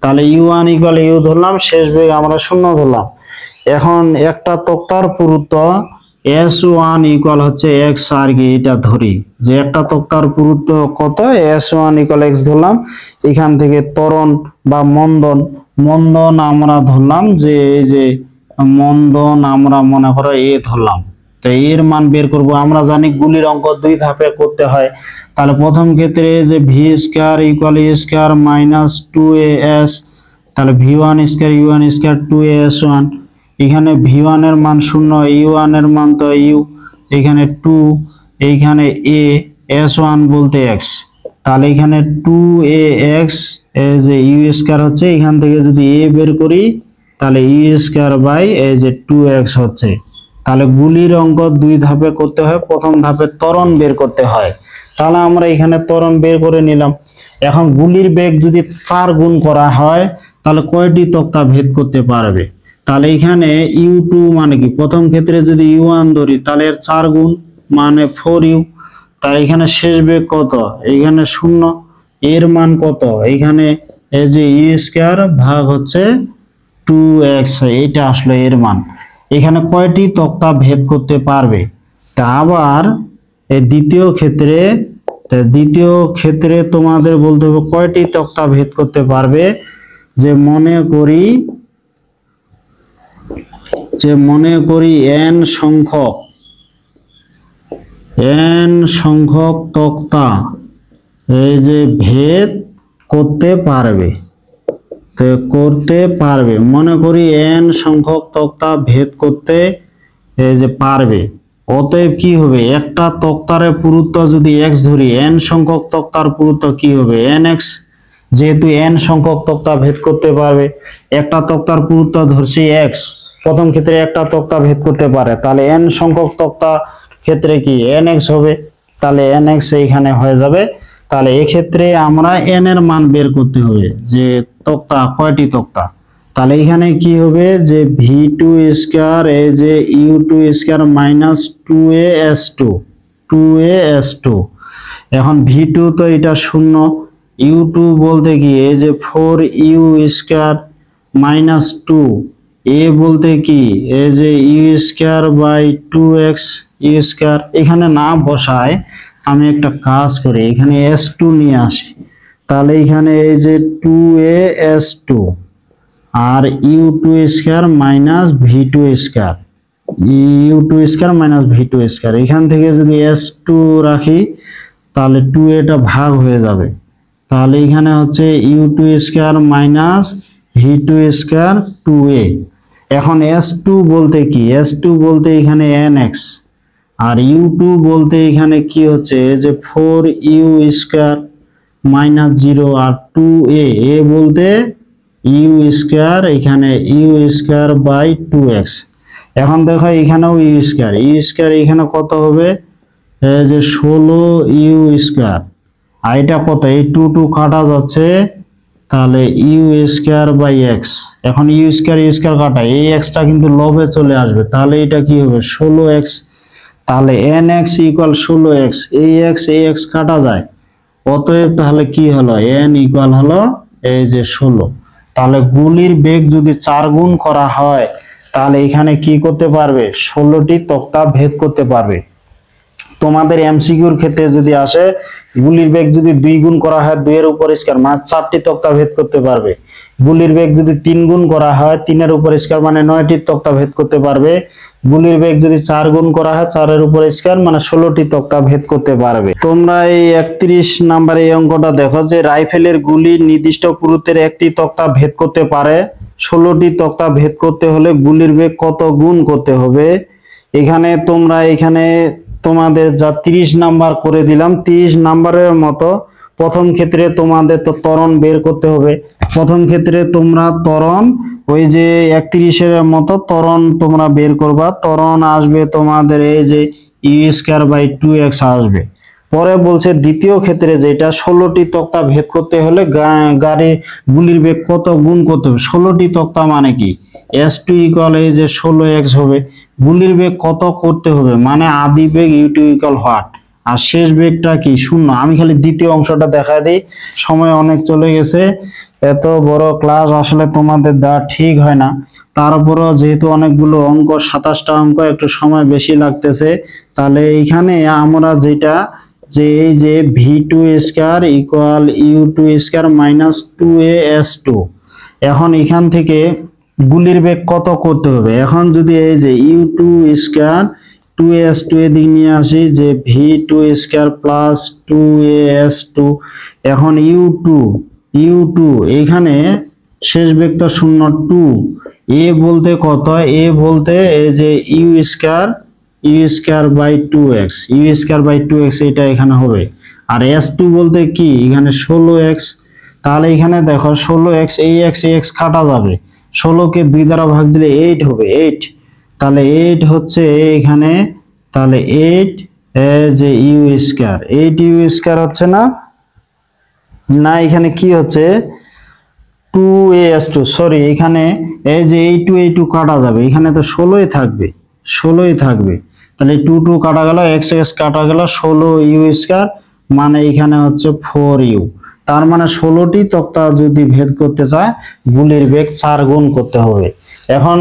তাহলে u1 ইকুয়াল ইউ ধরলাম, শেষ বেগ আমরা 0 ধরলাম। এখন একটা তক্তার পুরুত্ব s1 ইকুয়াল হচ্ছে x আর কি, এটা ধরি যে একটা তক্তার পুরুত্ব কত, s1 ইকুয়াল x ধরলাম। এখান থেকে ত্বরণ বা মন্দন, মন্দন আমরা ধরলাম যে এই যে মন্দন আমরা মনে করো a ধরলাম। তো এর মান বের করব। আমরা জানি গুলির অঙ্ক 2 ধাপে করতে হয়। তাহলে প্রথম ক্ষেত্রে যে v square equal a square minus 2as, তাহলে v1 square u1 square 2as1। এখানে v1 এর মান 0, u1 এর মান তো u, এখানে 2, এইখানে a, s1 বলতে x, তাহলে এখানে 2ax, এই যে u স্কয়ার হচ্ছে, এখান থেকে যদি a বের করি তাহলে u স্কয়ার বাই এই যে 2x হচ্ছে। তাহলে গুলির অঙ্ক 2 ধাপে করতে হয়। প্রথম ধাপে ত্বরণ বের করতে হয়, তাহলে আমরা এখানে ত্বরণ বের করে নিলাম। এখন গুলির বেগ যদি 4 গুণ করা হয় তাহলে কয়টি তক্তা ভেদ করতে পারবে? তাহলে এখানে u2 মানে কি, প্রথম ক্ষেত্রে যদি u1 ধরি তাহলে এর 4 গুণ মানে 4u, তাই এখানে শেষ বেগ কত? এখানে 0, এর মান কত? এখানে এই যে u স্কয়ার ভাগ হচ্ছে 2x, এইটা আসলে এর মান। এখানে কয়টি তক্তা ভেদ করতে পারবে? তা আবার এই দ্বিতীয় ক্ষেত্রে তোমাদের বলতে হবে কয়টি তক্তা ভেদ করতে পারবে। যে মনে করি n সংখ্যক তক্তা এই যে ভেদ করতে পারবে, মনে করি n সংখ্যক তক্তা ভেদ করতে এই যে পারবে। অতএব কি হবে, একটা তক্তার পুরুত্ব যদি x ধরি, n সংখ্যক তক্তার পুরুত্ব কি হবে, nx। যেহেতু n সংখ্যক তক্তা ভেদ করতে পারবে, একটা তক্তার পুরুত্ব ধরছি x, প্রথম ক্ষেত্রে একটা তক্তা ভেদ করতে পারে, তাহলে n সংখ্যক তক্তা ক্ষেত্রে কি nx হবে, তাহলে nx এইখানে হয়ে যাবে। তাহলে এই ক্ষেত্রে আমরা n এর মান বের করতে হবে, যে তক্তা কয়টি তক্তা। তাহলে এখানে কি হবে, যে v2 স্কয়ার এই যে u2 square minus 2a s2 এখন v2 তো এটা শূন্য, u2 বলতে কি এই যে 4u স্কয়ার মাইনাস 2, a বলতে কি এই যে u square by 2x u square. এখানে না বসায় আমি একটা কাজ করি, এখানে s2 নিয়ে আসি, তাহলে এখানে এই যে 2a s2 আর u2 square minus v2 square, u2 square minus v2 square. এখান থেকে যদি s2 রাখি তাহলে 2 এটা ভাগ হয়ে যাবে, তাহলে এখানে হচ্ছে u2 square minus v2 square 2a। এখন s2 বলতে কি, s2 বলতে এখানে nx, আর u2 বলতে এখানে কি হচ্ছে যে 4u স্কয়ার মাইনাস 0 আর 2a, a বলতে u স্কয়ার, এখানে u স্কয়ার বাই 2x। এখন দেখো এখানেও u স্কয়ার এখানে কত হবে, এই যে 16u স্কয়ার, আর এটা কত, এই 2 কাটা যাচ্ছে, তাহলে u স্কয়ার বাই x। এখন u স্কয়ার কাটা, এই x টা কিন্তু লবে চলে আসবে, তাহলে এটা কি হবে 16x, তাহলে nx ইকুয়াল 16x, এই x কাটা যায়, অতএব তাহলে কি হলো, n ইকুয়াল হলো এই যে 16। তাহলে গুলির বেগ যদি 4 গুণ করা হয় তাহলে এখানে কি করতে পারবে, 16টি তক্তা ভেদ করতে পারবে। তোমাদের এমসিকিউর ক্ষেত্রে যদি আসে গুলির বেগ যদি 2 গুণ করা হয় 2 এর উপর স্কয়ার মানে 4টি তক্তা ভেদ করতে পারবে, গুলির বেগ যদি 3 গুণ করা হয় 3 এর উপর স্কয়ার মানে 9টি তক্তা ভেদ করতে পারবে, গুলির বেগ যদি 4 গুণ করা হয় 4 এর উপর স্কয়ার মানে 16টি তক্তা ভেদ করতে পারবে। তোমরা এই 31 নম্বরে এই অঙ্কটা দেখো, যে রাইফেলের গুলি নির্দিষ্ট পুরুত্বের একটি তক্তা ভেদ করতে পারে, 16টি তক্তা ভেদ করতে হলে গুলির বেগ কত গুণ করতে হবে। এখানে তোমরা এখানে তোমাদের যা 30 নাম্বার করে দিলাম, 30 নাম্বারের মতো প্রথম ক্ষেত্রে তোমাদের তো ত্বরণ বের করতে হবে। প্রথম ক্ষেত্রে তোমরা ত্বরণ ওই যে 31 এর মতো ত্বরণ তোমরা বের করবা, ত্বরণ আসবে তোমাদের এই যে u স্কয়ার বাই 2x আসবে। পরে বলছে দ্বিতীয় ক্ষেত্রে যেটা 16টি তক্তা ভেদ করতে হলে গাড়ির গুলির বেগ কত গুণ করতে হবে। 16টি তক্তা মানে কি, s2 ইকুয়াল এই যে 16x হবে, গুলির বেগ কত করতে হবে মানে আদি বেগ u2 ইকুয়াল হোয়াট, আর শেষ বেগটা কি শূন্য। আমি খালি দ্বিতীয় অংশটা দেখা দিই, সময় অনেক চলে গেছে, এত বড় ক্লাস আসলে তোমাদের দেওয়া ঠিক হয় না, তারপরও যেহেতু অনেকগুলো অঙ্ক 27টা অঙ্ক একটু সময় বেশি লাগতেছে, তাহলে এইখানে আমরা যেটা যে এই যে v2 square equal u2 square minus 2a s2, এখন এখান থেকে গুলির বেগ কত করতে হবে। এখন যদি এই যে u2 স্কয়ার 2a s2 এদিকে নিয়ে আসি, যে v2 square plus 2a s2, এখন u2 এখানে শেষ বেগ তো শূন্য 2, a বলতে কত, a বলতে এই যে u স্কয়ার বাই 2x, এটা এখানে হবে, আর s2 বলতে কি এখানে 16x। তাহলে এখানে দেখো 16x, এই x কাটা যাবে, 16 কে 2 দ্বারা ভাগ দিলে 8 হবে, 8, তাহলে 8 হচ্ছে এখানে, তাহলে 8 যে u স্কয়ার হচ্ছে না, এখানে কি হচ্ছে 2a s2, সরি এখানে এই যে এই 2 কাটা যাবে, এখানে তো 16ই থাকবে, তাহলে 2 কাটা গেল, x কাটা গেল, 16u স্কয়ার মানে এখানে হচ্ছে 4u। তার মানে 16টি তক্তা যদি ভেদ করতে চায় গুলির বেগ 4 গুণ করতে হবে। এখন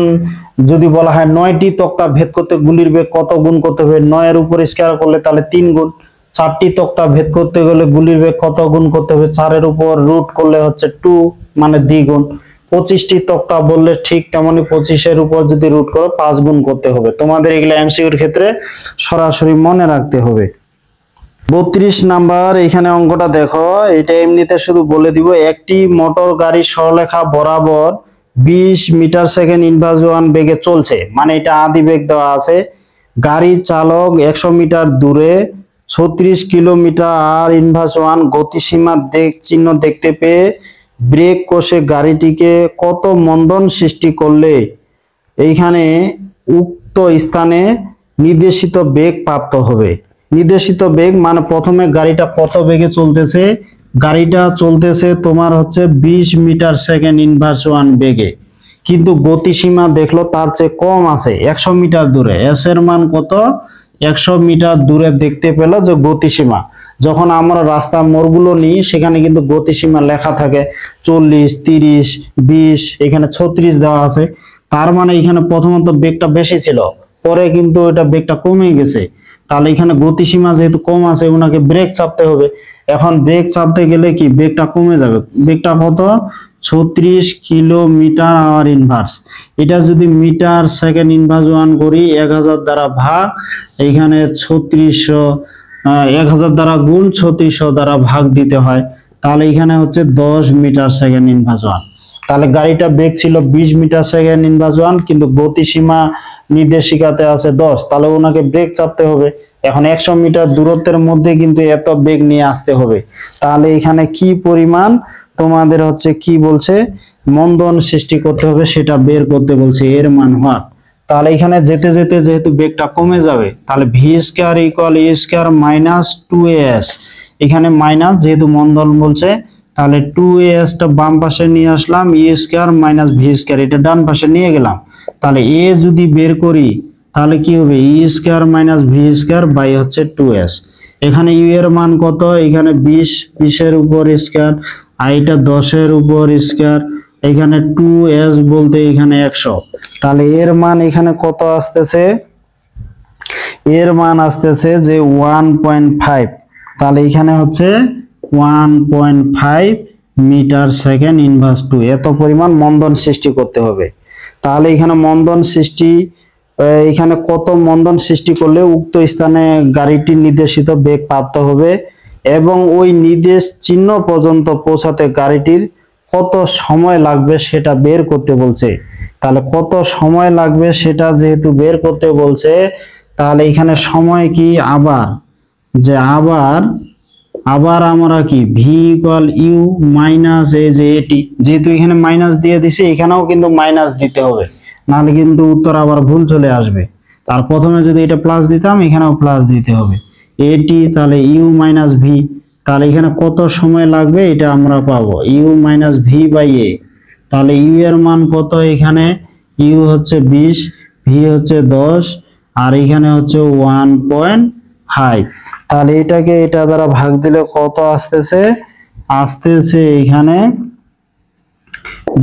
যদি বলা হয় 9টি তক্তা ভেদ করতে গুলির বেগ কত গুণ করতে হবে, 9 এর উপর স্কয়ার করলে তাহলে 3 গুণ, 4টি তক্তা ভেদ করতে গেলে গুলির বেগ কত গুণ করতে হবে, 4 এর উপর রুট করলে হচ্ছে 2 মানে দ্বিগুণ, 25টি তক্তা বললে ঠিক তেমনই 25 এর উপর যদি রুট করো 5 গুণ করতে হবে। তোমাদের এগুলো এমসিকিউর ক্ষেত্রে সরাসরি মনে রাখতে হবে। 32 নাম্বার এখানে অঙ্কটা দেখো, এটা এমনিতে শুধু বলে দিব, একটি মোটর গাড়ি সরলরেখা বরাবর 20 মিটার সেকেন্ড ইনভার্স 1 বেগে চলছে, মানে এটা আদি বেগ দেওয়া আছে, গাড়ি চালক 100 মিটার দূরে 36 কিলোমিটার ইনভার্স 1 গতিসীমা চিহ্ন দেখতে পেয়ে ব্রেক কষে গাড়িটিকে কত মন্দন সৃষ্টি করলে এইখানে উক্ত স্থানে নির্দেশিত বেগ প্রাপ্ত হবে। নির্দেশিত বেগ মানে প্রথমে গাড়িটা কত বেগে চলতেছে, গাড়িটা চলতেছে তোমার হচ্ছে 20 মিটার সেকেন্ড ইনভার্স 1 বেগে, কিন্তু গতিসীমা দেখলো তার চেয়ে কম আছে 100 মিটার দূরে। এস এর মান কত? 100 মিটার দূরে দেখতে পেল যে গতিসীমা। যখন আমরা রাস্তা মোড়গুলো নিই সেখানে কিন্তু গতিসীমা লেখা থাকে 40, 30, 20, এখানে 36 দেওয়া আছে। তার মানে এখানে প্রথমত বেগটা বেশি ছিল, পরে কিন্তু এটা বেগটা কমে গেছে। তাহলে এখানে গতিসীমা যেহেতু কম আছে ওনাকে ব্রেক চাপতে হবে। এখন ব্রেক চাপতে গেলে কি বেগটা কমে যাবে। বেগটা কত? 36 কিলোমিটার আওয়ার ইনভার্স। এটা যদি মিটার সেকেন্ড ইনভার্স 1 করি 1000 দ্বারা ভাগ, এইখানে 1000 দ্বারা গুণ 3600 দ্বারা ভাগ দিতে হয়। তাহলে এখানে হচ্ছে 10 মিটার সেকেন্ড ইনভার্স 1। তাহলে গাড়িটা বেগ ছিল 20 মিটার সেকেন্ড ইনভার্স 1, কিন্তু গতিসীমা নির্দেশিকাতে আছে 10, তাহলে ওনাকে ব্রেক চাপতে হবে। এখন 100 মিটার দূরত্বের মধ্যে কিন্তু এত বেগ নিয়ে আসতে হবে। তাহলে এখানে কি পরিমাণ তোমাদের হচ্ছে কি বলছে মন্দন সৃষ্টি করতে হবে সেটা বের করতে বলছে, এর মান হোয়াট। তাহলে এখানে যেতে যেতে যেহেতু বেগটা কমে যাবে তাহলে ভি স্কয়ার ইকুয়াল এ স্কয়ার মাইনাস 2as, এখানে মাইনাস যেহেতু মন্দন বলছে তাহলে 2as টা বাম পাশে নিয়ে আসলাম, এ স্কয়ার মাইনাস ভি স্কয়ার এটা ডান পাশে নিয়ে গেলাম। তাহলে এ যদি বের করি তাহলে কি হবে? E square minus V square by হচ্ছে 2s। এখানে ইউ এর মান কত? এখানে 20 এর উপর স্কয়ার, আর এটা 10 এর উপর স্কয়ার, এখানে 2s বলতে এখানে 100। তাহলে এর মান এখানে কত আসতেছে? এর মান আসতেছে যে 1.5। তাহলে এখানে হচ্ছে 1.5 মিটার সেকেন্ড ইনভার্স 2, এত পরিমাণ মন্দন সৃষ্টি করতে হবে। তাহলে এখানে মন্দন সৃষ্টি, এখানে কত মন্দন সৃষ্টি করলে উক্ত স্থানে গাড়িটির নির্দেশিত বেগ প্রাপ্ত হবে এবং ওই নির্দেশ চিহ্ন পর্যন্ত পৌঁছাতে গাড়িটির কত সময় লাগবে সেটা বের করতে বলছে। তাহলে কত সময় লাগবে সেটা যেহেতু বের করতে বলছে তাহলে এখানে সময় কি আবার যে আবার আমরা কি ভি ইকুয়াল ইউ মাইনাস এই যে এটি, যেহেতু এখানে মাইনাস দিয়ে দিছি এখানেও কিন্তু মাইনাস দিতে হবে, নাহলে কিন্তু উত্তর আবার ভুল চলে আসবে। তার প্রথমে যদি এটা প্লাস দিতাম এখানেও প্লাস দিতে হবে এটি, তাহলে ইউ মাইনাস ভি। তাহলে এখানে কত সময় লাগবে এটা আমরা পাবো ইউ মাইনাস ভি বাই এ। তাহলে ইউ এর মান কত? এখানে ইউ হচ্ছে 20, ভি হচ্ছে 10, আর এখানে হচ্ছে 1.5। তাহলে এটাকে এটা দ্বারা ভাগ দিলে কত আসতেছে? আসতেছে এখানে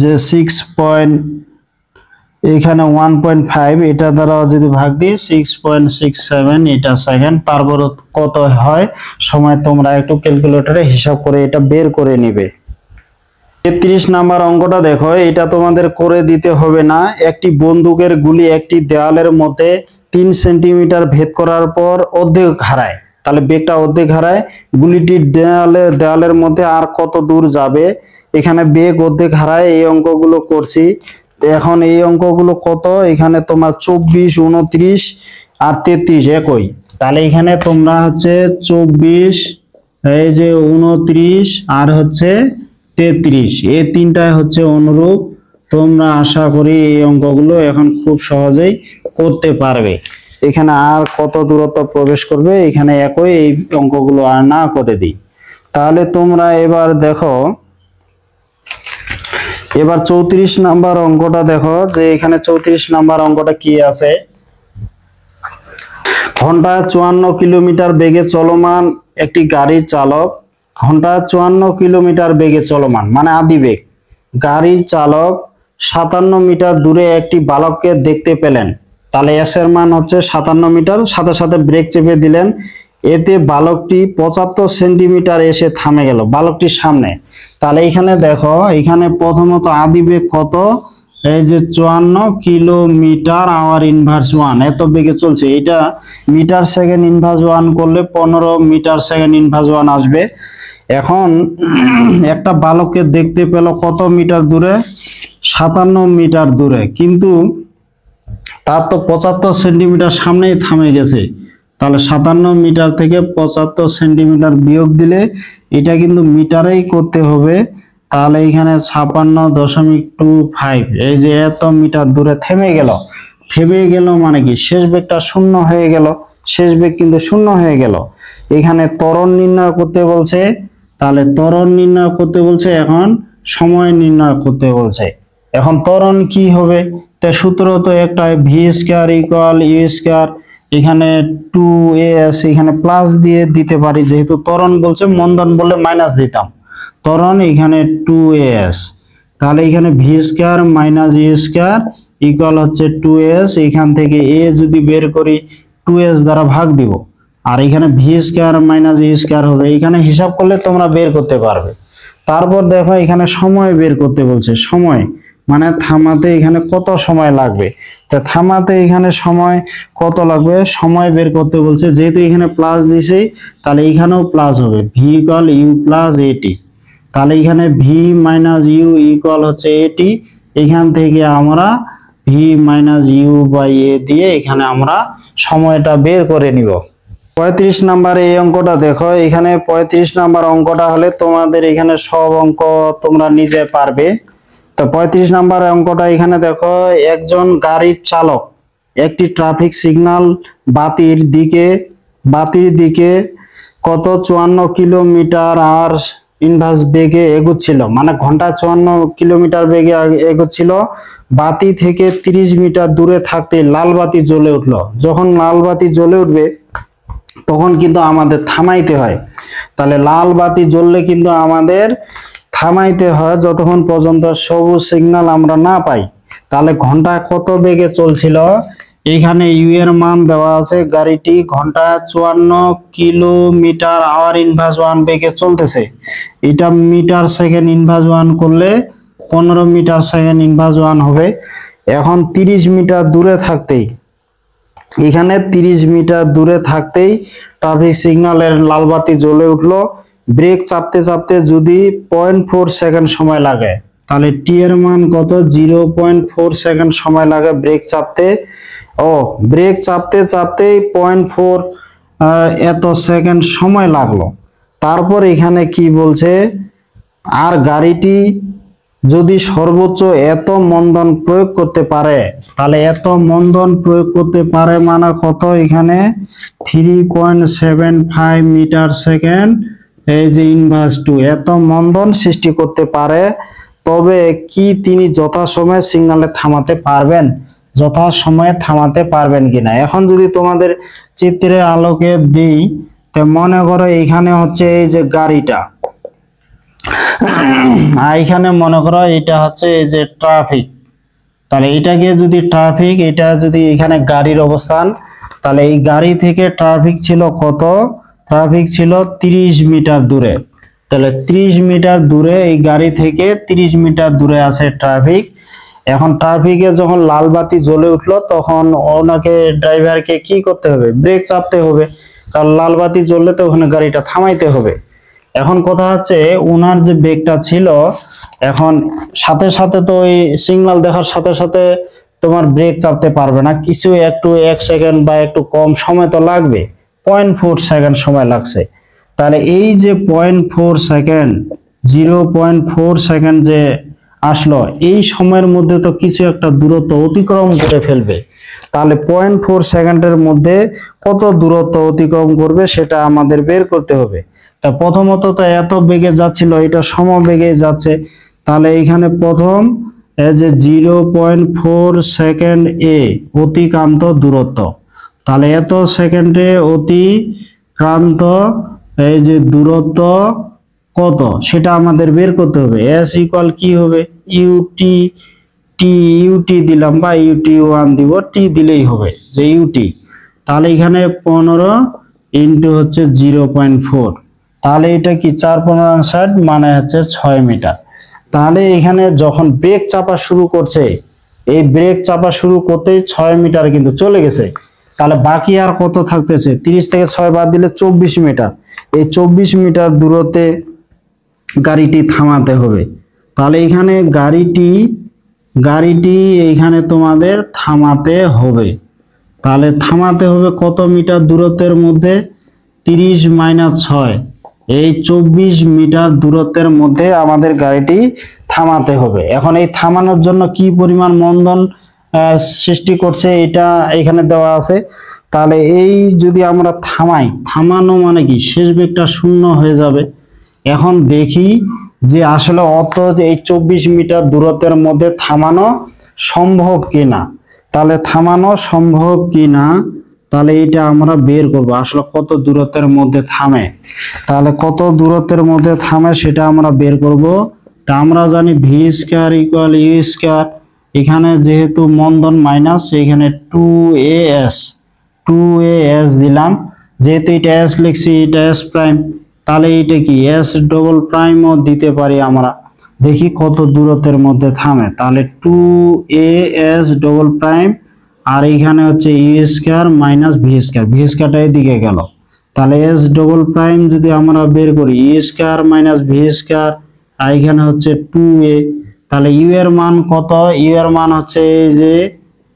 যে 6. এখানে 1.5 এটা দ্বারা যদি ভাগ দিই 6.67 এটা সেকেন্ড। তারপর কত হয় সময় তোমরা একটু ক্যালকুলেটরে হিসাব করে এটা বের করে নিবে। 33 নাম্বার অঙ্কটা দেখো, এটা তোমাদের করে দিতে হবে না। একটি বন্দুকের গুলি একটি দেওয়ালের মধ্যে 3 সেন্টিমিটার ভেদ করার পর অর্ধেক হারায়। তাহলে বেগটা অর্ধেক হারায়, গুলিটি দেওয়ালের মধ্যে আর কত দূর যাবে? এখানে বেগ অর্ধেক হারায়, এই অঙ্কগুলো করছি। এখন এই অঙ্কগুলো কত? এখানে তোমার 24, 29 আর 33 একই। তাহলে এখানে তোমরা হচ্ছে 24, এই যে 29 আর হচ্ছে 33, এই তিনটায় হচ্ছে অনুরূপ। তোমরা আশা করি এই অঙ্কগুলো এখন খুব সহজেই করতে পারবে। এখানে আর কত দূরত্ব প্রবেশ করবে এখানে একই, এই অঙ্কগুলো আর না করে দিই। তাহলে তোমরা এবার দেখো, এবার 34 নাম্বার অঙ্কটা দেখো যে এখানে 34 নাম্বার অঙ্কটা কি আছে। ঘন্টায় 54 কিলোমিটার বেগে চলমান একটি গাড়ির চালক, ঘন্টায় 54 কিলোমিটার বেগে চলমান মানে আদি বেগ, গাড়ির চালক 57 মিটার দূরে একটি বালককে দেখতে পেলেন। তাহলে এস এর মান হচ্ছে 57 মিটার, সাথে সাথে ব্রেক চেপে দিলেন, এতে বালকটি 75 সেন্টিমিটার এসে থামে গেল বালকটির সামনে। তাহলে এখানে দেখো, এখানে প্রথমত আদি বেগ কত? এই যে 54 কিলোমিটার আওয়ার ইনভার্স 1, এত বেগে চলছে। এটা মিটার সেকেন্ড ইনভার্স 1 করলে 15 মিটার সেকেন্ড ইনভার্স 1 আসবে। এখন একটা বালককে দেখতে পেল কত মিটার দূরে? 57 মিটার দূরে, কিন্তু তার তো 75 সেন্টিমিটার সামনেই থামে গেছে, তাহলে 57 মিটার থেকে 75 সেন্টিমিটার বিয়োগ দিলে এটা কিন্তু মিটারেই করতে হবে। তাহলে এখানে 56.25, এই যে এত মিটার দূরে থেমে গেল। থেমে গেল মানে কি শেষ বেগটা শূন্য হয়ে গেল, শেষ বেগ কিন্তু শূন্য হয়ে গেল। এখানে ত্বরণ নির্ণয় করতে বলছে, তাহলে ত্বরণ নির্ণয় করতে বলছে, এখন সময় নির্ণয় করতে বলছে। এখন ত্বরণ কি হবে? তা সূত্র তো একটা, V square equal U square, এখানে 2as, এখানে প্লাস দিয়ে দিতে পারি, যেহেতু ত্বরণ বলছে, মন্দন বললে মাইনাস দিতাম। ত্বরণ এখানে 2as, তাহলে এখানে V square minus U square equal হচ্ছে 2s, এখান থেকে a যদি বের করি 2s দ্বারা ভাগ দিব, আর এখানে V square minus U square হবে। এখানে হিসাব করলে তোমরা বের করতে পারবে। তারপর দেখো এখানে সময় বের করতে বলছে, সময় মানে থামাতে এখানে কত সময় লাগবে। তা থামাতে এখানে সময় কত লাগবে, সময় বের করতে বলছে। যেহেতু এখানে প্লাস দিছে, তাহলে এখানেও প্লাস হবে, ভি ইকুয়াল ইউ প্লাস এটি। তাহলে এখানে ভি মাইনাস ইউ ইকুয়াল হচ্ছে এটি। এখান থেকে আমরা ভি মাইনাস ইউ বাই এ দিয়ে এখানে আমরা সময়টা বের করে নিব। 35 নাম্বার এই অঙ্কটা দেখো, এখানে 35 নাম্বার অঙ্কটা হলে তোমাদের এখানে সব অঙ্ক তোমরা নিজে পারবে। তো 35 নাম্বার অঙ্কটা এখানে দেখো, একজন গাড়ির চালক একটি ট্রাফিক সিগন্যাল বাতির দিকে কত 54 কিলোমিটার আর ইনভার্স বেগে এগোচ্ছিল, মানে ঘন্টায় 54 কিলোমিটার বেগে এগোচ্ছিল। বাতি থেকে 30 মিটার দূরে থাকতে লাল বাতি জ্বলে উঠলো। যখন লাল বাতি জ্বলে উঠবে তখন কিন্তু আমাদের থামাইতে হয়। তাহলে লাল বাতি জ্বললে কিন্তু আমাদের থামাইতে হয় যতক্ষণ পর্যন্ত সবুজ সিগন্যাল আমরা না পাই। তাহলে ঘন্টায় কত বেগে চলছিল, এখানে ইউ এর মান দেওয়া আছে, গাড়িটি ঘন্টায় 54 কিলোমিটার আওয়ার ইনভার্স 1 বেগে চলতেছে। এটা মিটার সেকেন্ড ইনভার্স 1 করলে 15 মিটার সেকেন্ড ইনভার্স 1 হবে। এখন 30 মিটার দূরে থাকতেই, এখানে 30 মিটার দূরে থাকতেই ট্রাফিক সিগন্যালের লাল বাতি জ্বলে উঠলো। ব্রেক চাপতে চাপতে যদি 0.4 সেকেন্ড সময় লাগে, তাহলে টি এর মান কত, 0.4 সেকেন্ড সময় লাগে ব্রেক চাপতে। ব্রেক চাপতে চাপতেই 0.4 এত সেকেন্ড সময় লাগলো। তারপর এখানে কি বলছে, আর গাড়িটি যদি সর্বোচ্চ এত মন্দন প্রয়োগ করতে পারে, তাহলে এত মন্দন প্রয়োগ করতে পারে মানে কত, এখানে 3.75 মিটার সেকেন্ড, এই যে ইনভার্স 2, এত মন্দন সৃষ্টি করতে পারে। তবে কি তিনি যথাসময়ে সিগন্যালে থামাতে পারবেন, যথাসময়ে থামাতে পারবেন কিনা। এখন যদি তোমাদের চিত্রের আলোকে দিই, তো মনে করো এখানে হচ্ছে এই যে গাড়িটা, এখানে মনে করো এটা হচ্ছে এই যে ট্রাফিক। তাহলে এটাকে যদি ট্রাফিক, এটা যদি এখানে গাড়ির অবস্থান, তাহলে এই গাড়ি থেকে ট্রাফিক ছিল কত, ট্রাফিক ছিল 30 মিটার দূরে। তাহলে 30 মিটার দূরে, এই গাড়ি থেকে 30 মিটার দূরে আছে ট্রাফিক। এখন ট্রাফিকে যখন লাল বাতি জ্বলে উঠলো, তখন ওনাকে ড্রাইভারকে কি করতে হবে, ব্রেক চাপতে হবে, কারণ লাল বাতি জ্বললে তো ওখানে গাড়িটা থামাইতে হবে। এখন কথা হচ্ছে ওনার যে ব্রেকটা ছিল, এখন সাথে সাথে তো ওই সিগন্যাল দেখার সাথে সাথে তোমার ব্রেক চাপতে পারবে না, কিছু একটু 1 সেকেন্ড বা একটু কম সময় তো লাগবে, 0.4 সেকেন্ড সময় লাগছে। তাহলে এই যে 0.4 সেকেন্ড, 0.4 সেকেন্ড যে আসলো, এই সময়ের মধ্যে তো কিছু একটা দূরত্ব অতিক্রম করে ফেলবে। তাহলে 0.4 সেকেন্ডের মধ্যে কত দূরত্ব অতিক্রম করবে সেটা আমাদের বের করতে হবে। তা প্রথমত তো এত বেগে যাচ্ছিল, এটা সমবেগে যাচ্ছে। তাহলে এখানে প্রথম এই যে 0.4 সেকেন্ড এ অতিক্রান্ত দূরত্ব, তাহলে এত সেকেন্ডে অতিক্রান্ত এই যে দূরত্ব কত সেটা আমাদের বের করতে হবে। এস ইকুয়াল কি হবে, ইউটি, ইউটি দিলাম বা ইউটি 1 দিব, টি দিলেই হবে যে ইউটি। তাহলে এখানে 15 ইন্টু হচ্ছে 0.4, তাহলে এটা কি 4×15 মানে হচ্ছে 6 মিটার। তাহলে এখানে যখন ব্রেক চাপা শুরু করছে, এই ব্রেক চাপা শুরু করতেই 6 মিটার কিন্তু চলে গেছে। তাহলে বাকি আর কত থাকতেছে, 30 থেকে 6 বাদ দিলে 24 মিটার। এই 24 মিটার দূরত্বে গাড়িটি থামাতে হবে। তাহলে এখানে গাড়িটি গাড়িটি এইখানে তোমাদের থামাতে হবে। তাহলে থামাতে হবে কত মিটার দূরত্বের মধ্যে? 30 - 6, এই 24 মিটার দূরত্বের মধ্যে আমাদের গাড়িটি থামাতে হবে। এখন এই থামানোর জন্য কি পরিমাণ মন্দন সৃষ্টি করছে এটা এখানে দেওয়া আছে। তাহলে এই যদি আমরা থামাই, থামানো মানে কি শেষ বেগটা শূন্য হয়ে যাবে। এখন দেখি যে আসলে এই 24 মিটার দূরত্বের মধ্যে থামানো সম্ভব কিনা। তাহলে থামানো সম্ভব কিনা, তাহলে এটা আমরা বের করব আসলে কত দূরত্বের মধ্যে থামে। তাহলে কত দূরত্বের মধ্যে থামে সেটা আমরা বের করব। তা আমরা জানি v² = u²। এখানে যেহেতু মন্দন মাইনাস, এখানে 2as দিলাম। যেহেতু এটা s লিখছি, এটা s প্রাইম, তাহলে এটা কি s ডবল প্রাইমও দিতে পারি আমরা। দেখি কত দূরত্বের মধ্যে থামে। তাহলে 2as ডবল প্রাইম, আর এখানে হচ্ছে u² - v²টা এদিকে গেল। তাহলে s ডবল প্রাইম যদি আমরা বের করি, u² - v², আর এখানে হচ্ছে 2a। তাহলে u এর মান কত? u এর মান হচ্ছে এই যে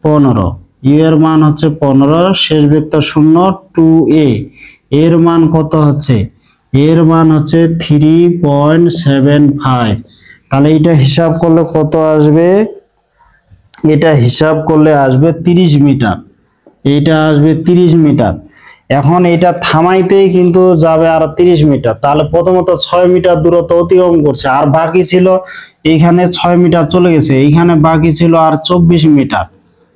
15, u এর মান হচ্ছে 15, শেষ বেগটা শূন্য, 2a। এর মান কত হচ্ছে? এর মান হচ্ছে 3.75। তাহলে এটা হিসাব করলে কত আসবে? এটা হিসাব করলে আসবে 30 মিটার। এটা আসবে 30 মিটার। এখন এটা থামাইতেই কিন্তু যাবে আর 30 মিটার। তাহলে প্রথমত 6 মিটার দূরত্ব অতিক্রম করছে, আর বাকি ছিল এইখানে 6 মিটার চলে গেছে, এইখানে বাকি ছিল আর 24 মিটার।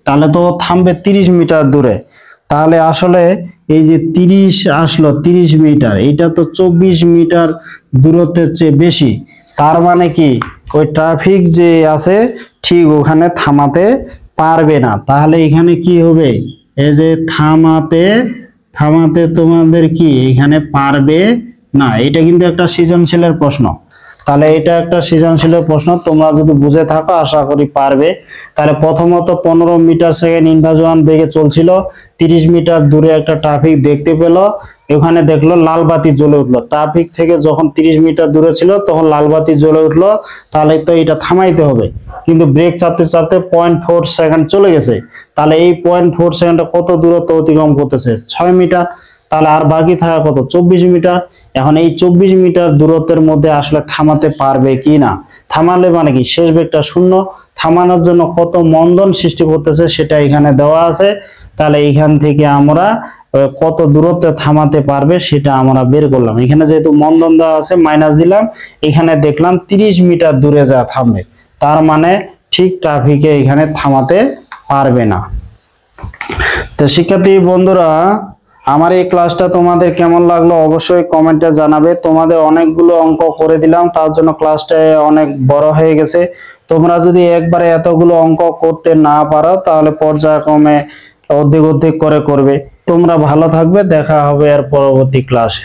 তাহলে তো থামবে 30 মিটার দূরে। তাহলে আসলে এই যে 30 আসলো, 30 মিটার, এটা তো 24 মিটার দূরত্বের চেয়ে বেশি। তার মানে কি ওই ট্রাফিক যে আছে ঠিক ওখানে থামাতে পারবে না। তাহলে এখানে কি হবে? এই যে থামাতে তোমাদের কি এখানে পারবে না। এটা কিন্তু একটা সৃজনশীলের প্রশ্ন। তাহলে এটা একটা সৃজনশীলের প্রশ্ন, তোমরা যদি বুঝে থাকো আশা করি পারবে। তাহলে প্রথমত 15 মিটার সেকেন্ড ইনভার্সন বেগে চলছিল, 30 মিটার দূরে একটা ট্রাফিক দেখতে পেল, ওখানে দেখলো লাল বাতি জ্বলে উঠলো। ট্রাফিক থেকে যখন 30 মিটার দূরে ছিল তখন লাল বাতি জ্বলে উঠলো, তাহলে তো এটা থামাইতে হবে। কিন্তু ব্রেক চাপতে চাপতে 0.4 সেকেন্ড চলে গেছে। তাহলে এই 0.4 সেকেন্ডে কত দূরত্ব অতিক্রম করতেছে? 6 মিটার। তাহলে আর বাকি থাকা কত? 24 মিটার। এখন এই 24 মিটার দূরত্বের মধ্যে আসলে থামাতে পারবে কি না। থামালে মানে কি শেষ বেগটা শূন্য। থামানোর জন্য কত মন্দন সৃষ্টি করতেছে সেটা এখানে দেওয়া আছে। তাহলে এইখান থেকে আমরা কত দূরত্বে থামাতে পারবে সেটা আমরা বের করলাম। এখানে যেহেতু মন্দন দেওয়া আছে মাইনাস দিলাম, এখানে দেখলাম 30 মিটার দূরে যা থামবে, তার মানে ঠিক ট্রাফিকে এখানে থামাতে পারবে না। তো শিক্ষার্থী বন্ধুরা, আমার এই ক্লাসটা তোমাদের কেমন লাগলো অবশ্যই কমেন্টে জানাবে। তোমাদের অনেকগুলো অঙ্ক করে দিলাম, তার জন্য ক্লাসটা অনেক বড় হয়ে গেছে। তোমরা যদি একবারে এতগুলো অঙ্ক করতে না পারো তাহলে পর্যায়ক্রমে অর্ধেক অর্ধেক করে করবে। তোমরা ভালো থাকবে, দেখা হবে এর পরবর্তী ক্লাসে।